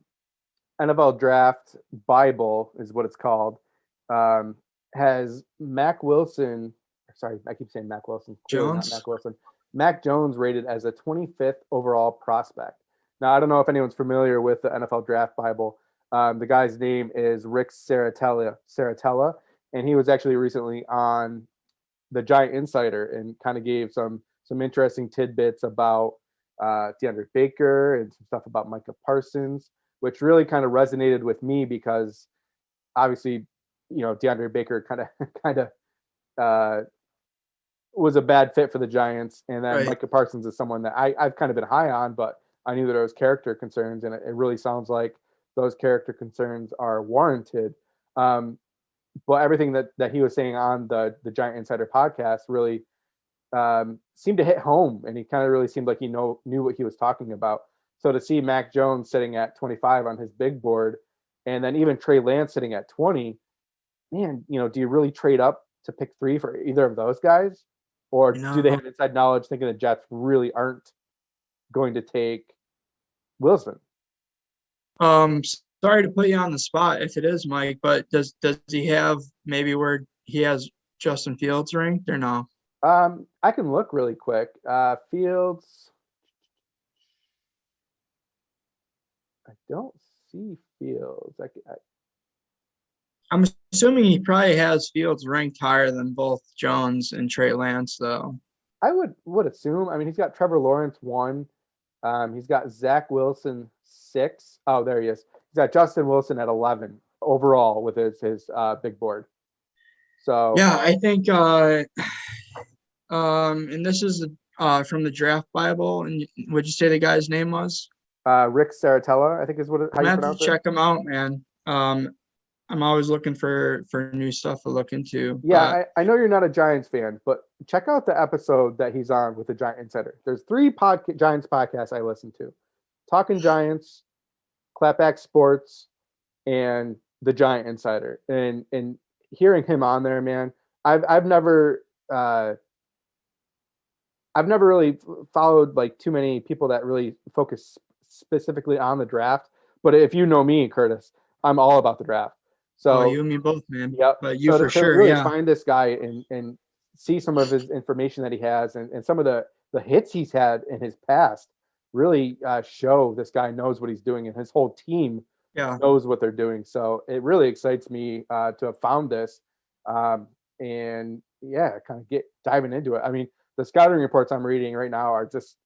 NFL Draft Bible is what it's called. Um, has Mac Wilson? Sorry, I keep saying Mac Wilson. Clearly not Jones. Mac Wilson. Mac Jones rated as a 25th overall prospect. Now I don't know if anyone's familiar with the NFL Draft Bible. The guy's name is Rick Saratella, and he was actually recently on the Giant Insider and kind of gave some interesting tidbits about DeAndre Baker and some stuff about Micah Parsons, which really kind of resonated with me because obviously, DeAndre Baker kind of was a bad fit for the Giants, and then Right. Micah Parsons is someone that I've kind of been high on, but I knew that there was character concerns, and it really sounds like those character concerns are warranted. But everything that he was saying on the Giant Insider podcast really seemed to hit home, and he kind of really seemed like he knew what he was talking about. So to see Mac Jones sitting at 25 on his big board, and then even Trey Lance sitting at 20, man, do you really trade up to pick 3 for either of those guys, or do they No. have inside knowledge thinking the Jets really aren't going to take Wilson? Sorry to put you on the spot if it is Mike, but does he have maybe where he has Justin Fields ranked or no? I can look really quick. Fields. I don't see Fields. I'm assuming he probably has Fields ranked higher than both Jones and Trey Lance, though. I would assume. I mean, he's got Trevor Lawrence 1. He's got Zach Wilson 6. Oh, there he is. He's got Justin Wilson at 11 overall with his big board. So Yeah, I think and this is from the Draft Bible. And would you say the guy's name was? Rick Saratella, I think is how I'm you gonna have to pronounce it. check him out, man. I'm always looking for new stuff to look into. Yeah, But I know you're not a Giants fan, but check out the episode that he's on with the Giant Insider. There's three Giants podcasts I listen to: Talking Giants, Clapback Sports, and the Giant Insider. And hearing him on there, man, I've never really followed like too many people that really focus specifically on the draft. But if you know me, Curtis, I'm all about the draft. oh, So you and me both, man. yep. But you So for to sure, really yeah. find this guy and see some of his information that he has and some of the hits he's had in his past really show this guy knows what he's doing and his whole team Yeah. knows what they're doing. So it really excites me to have found this and yeah, kind of get diving into it. I mean, the scouting reports I'm reading right now are just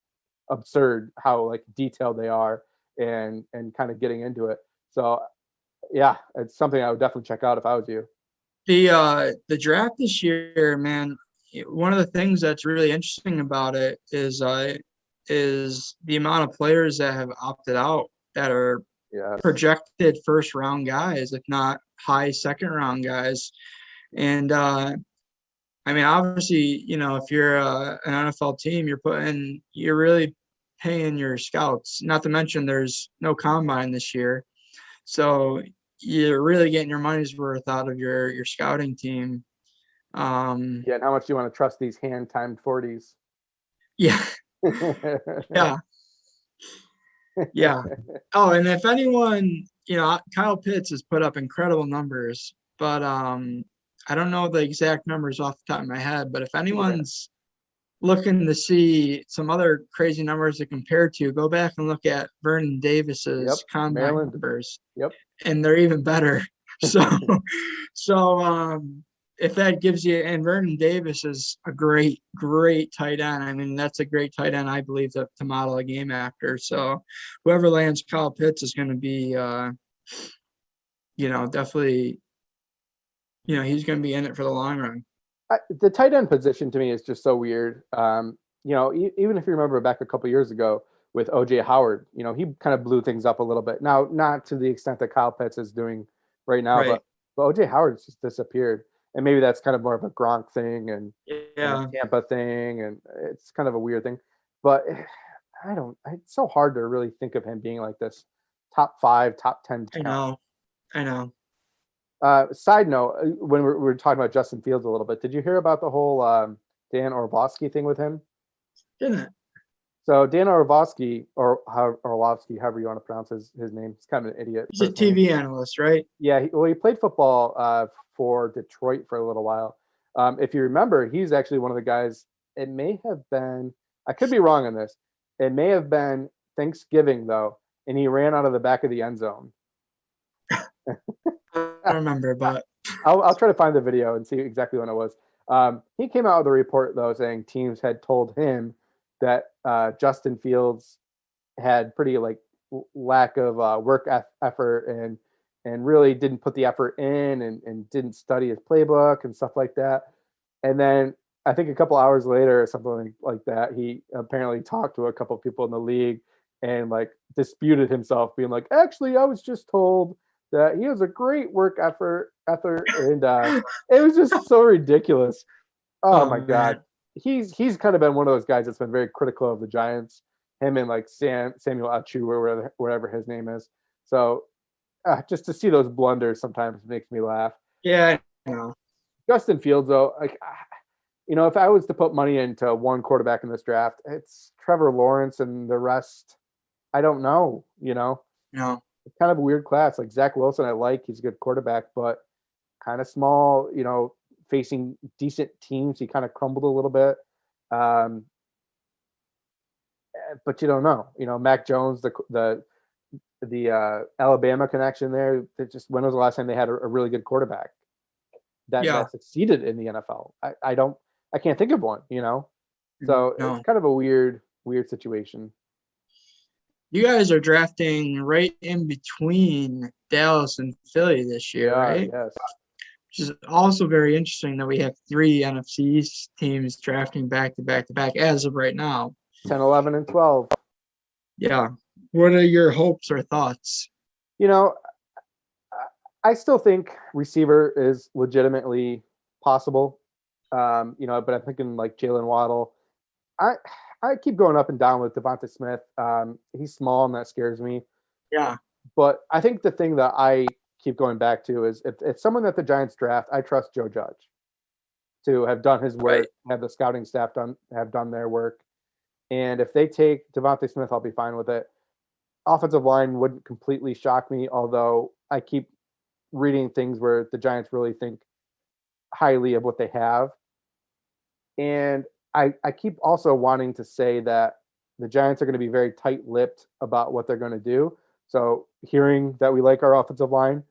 absurd how like detailed they are and kind of getting into it. So yeah, it's something I would definitely check out if I was you. The draft this year, man, one of the things that's really interesting about it is the amount of players that have opted out that are Yes. projected first round guys, if not high second round guys. And I mean, obviously, if you're an NFL team, you're really paying your scouts. Not to mention, there's no combine this year, so you're really getting your money's worth out of your scouting team. Yeah, and how much do you want to trust these hand timed 40s? Yeah, yeah, yeah. Oh, and if anyone, Kyle Pitts has put up incredible numbers, but I don't know the exact numbers off the top of my head. But if Yeah. anyone's looking to see some other crazy numbers to compare to, go back and look at Vernon Yep. Davis's combine Maryland. numbers, Yep. and they're even better. So, so if that gives you, and Vernon Davis is a great, great tight end. I mean, that's a great tight end, I believe, to model a game after. So, whoever lands Kyle Pitts is going to be, definitely, he's going to be in it for the long run. The tight end position to me is just so weird. Even if you remember back a couple years ago with OJ Howard, he kind of blew things up a little bit. Now, not to the extent that Kyle Pitts is doing right now, Right. but OJ Howard just disappeared. And maybe that's kind of more of a Gronk thing and Yeah. a Tampa thing, and it's kind of a weird thing. But it's so hard to really think of him being like this top 5, top 10 talent. I know. Side note, when we're talking about Justin Fields a little bit, did you hear about the whole Dan Orlovsky thing with him? Didn't it? So Dan Orlovsky, or Orlovsky, however you want to pronounce his name, he's kind of an idiot. He's a TV analyst, right? Yeah, he played football for Detroit for a little while. If you remember, he's actually one of the guys. It may have been, I could be wrong on this. It may have been Thanksgiving though, and he ran out of the back of the end zone. I remember, but I'll try to find the video and see exactly when it was. He came out with a report though saying teams had told him that Justin Fields had pretty like lack of work effort and really didn't put the effort in and didn't study his playbook and stuff like that. And then I think a couple hours later or something like that, he apparently talked to a couple of people in the league and like disputed himself, being like, actually, I was just told that he has a great work effort, and it was just so ridiculous. Oh my God. He's kind of been one of those guys that's been very critical of the Giants, him and like Samuel Achu or whatever his name is. So just to see those blunders sometimes makes me laugh. Yeah, I know. Justin Fields, though, like, if I was to put money into one quarterback in this draft, it's Trevor Lawrence, and the rest, I don't know. No. It's kind of a weird class. Like Zach Wilson, I like. He's a good quarterback, but kind of small. Facing decent teams, he kind of crumbled a little bit. But you don't know. Mac Jones, the Alabama connection there. When was the last time they had a really good quarterback that succeeded in the NFL? I can't think of one. So No. it's kind of a weird situation. You guys are drafting right in between Dallas and Philly this year, right? Yes. which is also very interesting that we have three NFC East teams drafting back to back to back as of right now. 10, 11, and 12. Yeah. What are your hopes or thoughts? You know, I still think receiver is legitimately possible. But I'm thinking like Jalen Waddle. I keep going up and down with Devonta Smith. He's small and that scares me. Yeah. But I think the thing that I keep going back to is if someone that the Giants draft, I trust Joe Judge to have done his work, Right. have the scouting staff have done their work. And if they take Devonta Smith, I'll be fine with it. Offensive line wouldn't completely shock me, although I keep reading things where the Giants really think highly of what they have. And I keep also wanting to say that the Giants are going to be very tight-lipped about what they're going to do. So hearing that we like our offensive line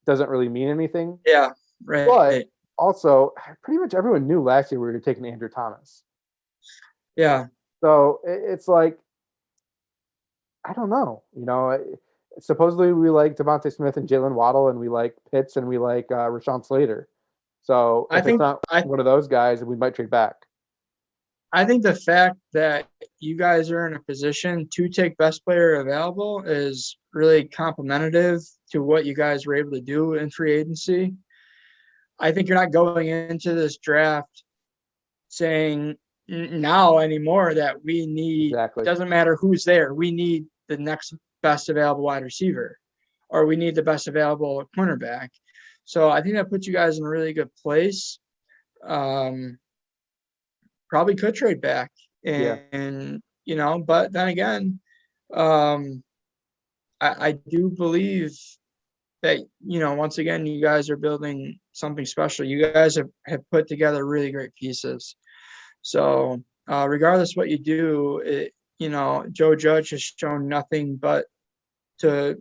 doesn't really mean anything. Yeah. Right. But also, pretty much everyone knew last year we were taking Andrew Thomas. Yeah. So it's like, I don't know. Supposedly we like Devonta Smith and Jalen Waddle, and we like Pitts, and we like Rashawn Slater. So if it's not one of those guys, we might trade back. I think the fact that you guys are in a position to take best player available is really complementative to what you guys were able to do in free agency. I think you're not going into this draft saying now anymore that we need, doesn't matter who's there, we need the next best available wide receiver, or we need the best available cornerback. So I think that puts you guys in a really good place. Probably could trade back and but then again, I do believe that, once again, you guys are building something special. You guys have put together really great pieces. So regardless what you do, Joe Judge has shown nothing but to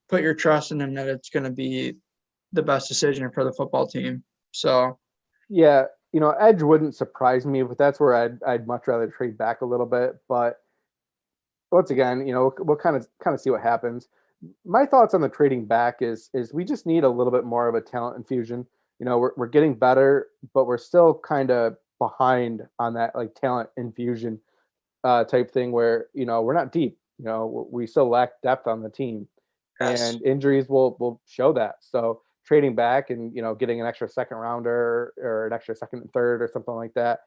put your trust in him that it's going to be the best decision for the football team. So, yeah, edge wouldn't surprise me, but that's where I'd much rather trade back a little bit. But once again, we'll kind of see what happens. My thoughts on the trading back is we just need a little bit more of a talent infusion. We're getting better, but we're still kind of behind on that like talent infusion type thing where we're not deep. We still lack depth on the team, and injuries will show that. So trading back and getting an extra second rounder or an extra second and third or something like that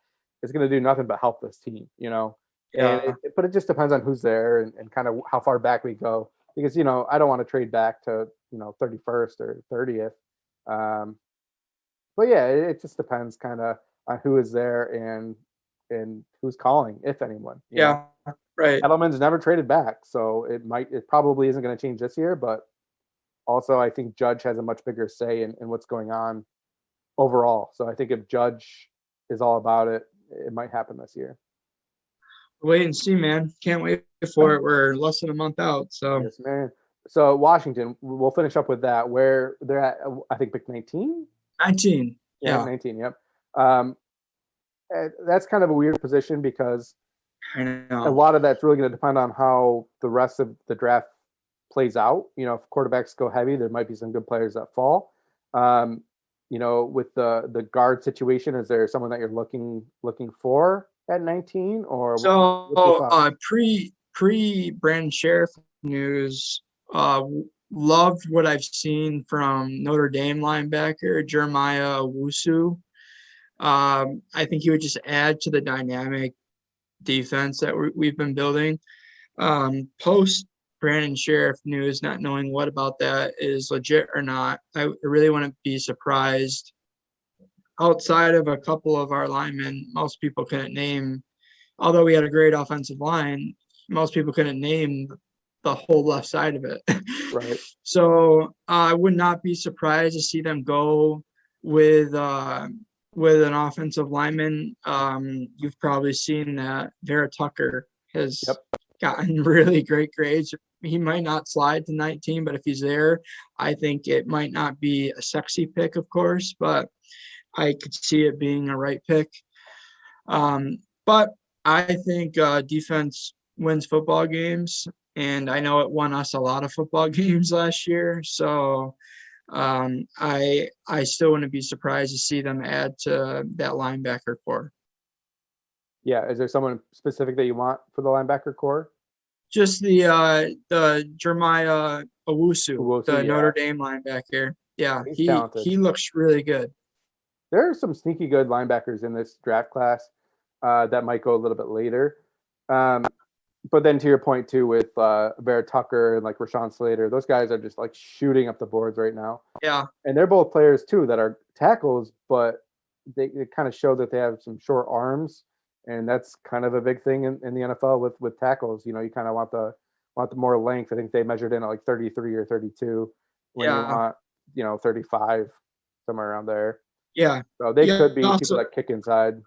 is going to do nothing but help this team. But it just depends on who's there and kind of how far back we go, because I don't want to trade back to 31st or 30th. But yeah, it just depends kind of on who is there and who's calling, if anyone. Yeah, right. Edelman's never traded back, so it probably isn't going to change this year, but also I think Judge has a much bigger say in what's going on overall. So I think if Judge is all about it, it might happen this year. Wait and see, man. Can't wait for it. We're less than a month out. So yes, man. So Washington, we'll finish up with that, where they're at, I think, pick 19? 19. Yeah, 19, yep. That's kind of a weird position because I know a lot of that's really going to depend on how the rest of the draft plays out. If quarterbacks go heavy, there might be some good players that fall. With the guard situation, is there someone that you're looking for at 19, or so pre Brandon Sheriff news? Loved what I've seen from Notre Dame linebacker Jeremiah Owusu. I think he would just add to the dynamic defense that we've been building. Post Brandon Sheriff news, not knowing what about that is legit or not, I really wouldn't be surprised. Outside of a couple of our linemen, most people couldn't name, although we had a great offensive line, most people couldn't name the whole left side of it. Right. So I would not be surprised to see them go with an offensive lineman. You've probably seen that Vera Tucker has gotten really great grades. He might not slide to 19, but if he's there, I think it might not be a sexy pick, of course, but I could see it being a right pick. But I think defense wins football games, and I know it won us a lot of football games last year. So I still wouldn't be surprised to see them add to that linebacker core. Yeah. Is there someone specific that you want for the linebacker core? Just the Jeremiah Owusu, the Yeah. Notre Dame linebacker. Yeah, He's talented. he looks really good. There are some sneaky good linebackers in this draft class that might go a little bit later. But then to your point too, with Vera Tucker and like Rashawn Slater, those guys are just like shooting up the boards right now. Yeah. And they're both players too that are tackles, but they kind of show that they have some short arms, and that's kind of a big thing in the NFL with tackles. You know, you kind of want the more length. I think they measured in at like 33 or 32 when you want, 35, somewhere around there. Yeah. So they could be people that kick inside.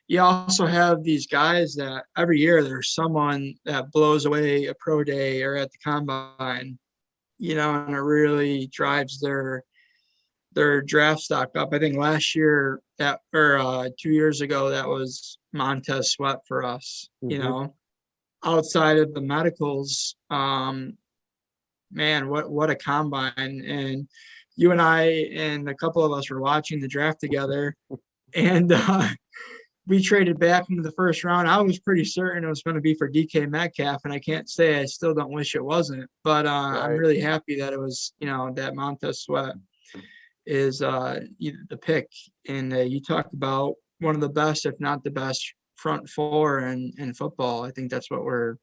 You also have these guys that every year there's someone that blows away a pro day or at the combine, and it really drives their draft stock up. I think last year 2 years ago, that was Montez Sweat for us. Outside of the medicals, man, what a combine. And you and I and a couple of us were watching the draft together, and we traded back into the first round. I was pretty certain it was going to be for DK Metcalf, and I can't say I still don't wish it wasn't. But right. I'm really happy that it was, that Montez Sweat is the pick. And you talked about one of the best, if not the best, front four in football. I think that's what we're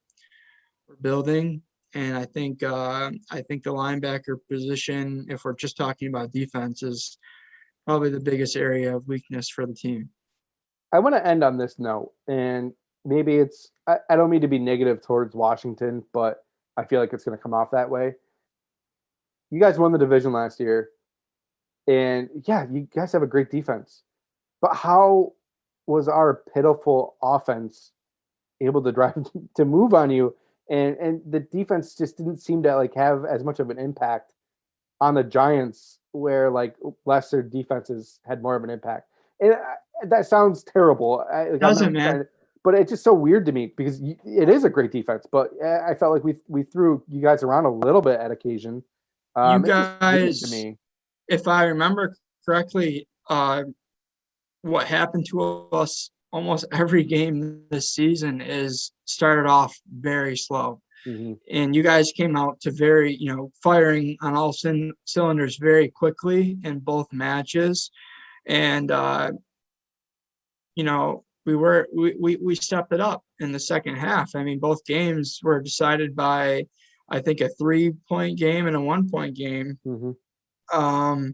building. And I think the linebacker position, if we're just talking about defense, is probably the biggest area of weakness for the team. I want to end on this note, and maybe I don't mean to be negative towards Washington, but I feel like it's going to come off that way. You guys won the division last year, and yeah, you guys have a great defense. But how was our pitiful offense able to move on you? And the defense just didn't seem to like have as much of an impact on the Giants, where like lesser defenses had more of an impact. And that sounds terrible. Doesn't, man. But it's just so weird to me because it is a great defense. But I felt like we threw you guys around a little bit at occasion. You guys, to me, if I remember correctly, what happened to us almost every game this season is started off very slow. Mm-hmm. And you guys came out to very, firing on all cylinders very quickly in both matches. And, we stepped it up in the second half. I mean, both games were decided by, I think, a 3-point game and a 1-point game. Mm-hmm.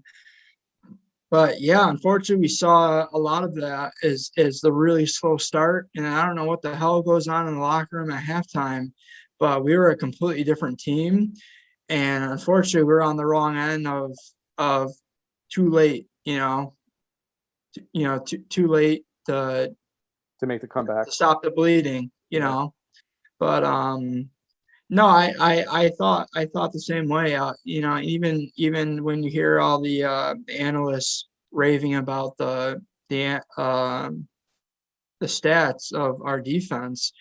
But yeah, unfortunately, we saw a lot of that is the really slow start. And I don't know what the hell goes on in the locker room at halftime, but we were a completely different team. And unfortunately, we were on the wrong end of too late, too late to make the comeback, to stop the bleeding, But no, I thought the same way. Even when you hear all the analysts raving about the stats of our defense,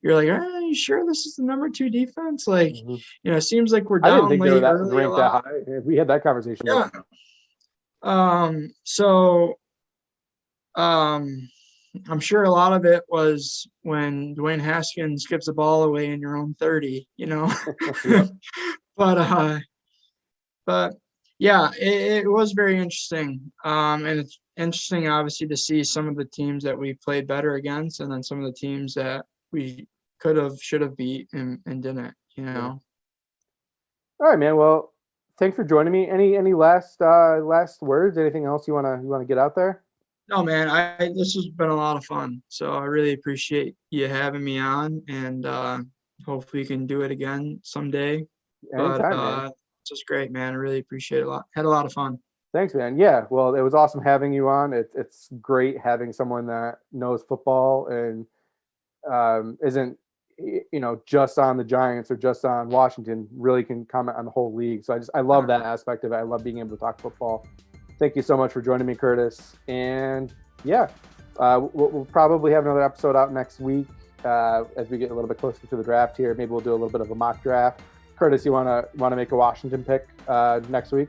you're like, are you sure this is the number 2 defense? Like, mm-hmm. It seems like we're down. I didn't think they were that ranked that high. We had that conversation. Yeah. I'm sure a lot of it was when Dwayne Haskins gives the ball away in your own 30, But yeah, it was very interesting. And it's interesting, obviously, to see some of the teams that we played better against, and then some of the teams that we should have beat and didn't, Yeah. All right, man. Well, thanks for joining me. Any last words? Anything else you wanna get out there? No, man, this has been a lot of fun. So I really appreciate you having me on, and hopefully you can do it again someday. Anytime, man. It's just great, man. I really appreciate it a lot. Had a lot of fun. Thanks, man. Yeah, well, it was awesome having you on. It's great having someone that knows football and isn't just on the Giants or just on Washington, really can comment on the whole league. So I love that aspect of it. I love being able to talk football. Thank you so much for joining me, Curtis. And yeah, we'll probably have another episode out next week as we get a little bit closer to the draft here. Maybe we'll do a little bit of a mock draft. Curtis, you wanna make a Washington pick next week?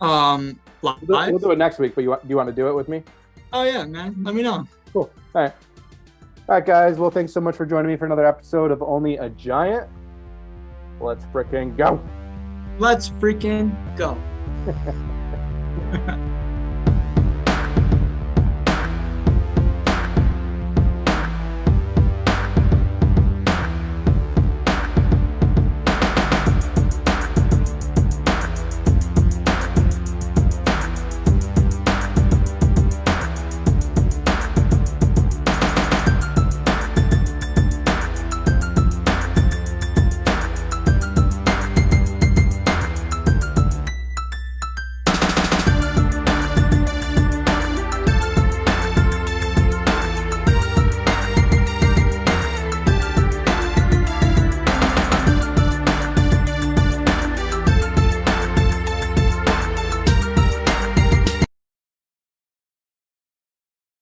We'll Live? do it next week, but do you want to do it with me? Oh yeah, man. Let me know. Cool. All right. All right, guys. Well, thanks so much for joining me for another episode of Only a Giant. Let's frickin' go. Let's freaking go.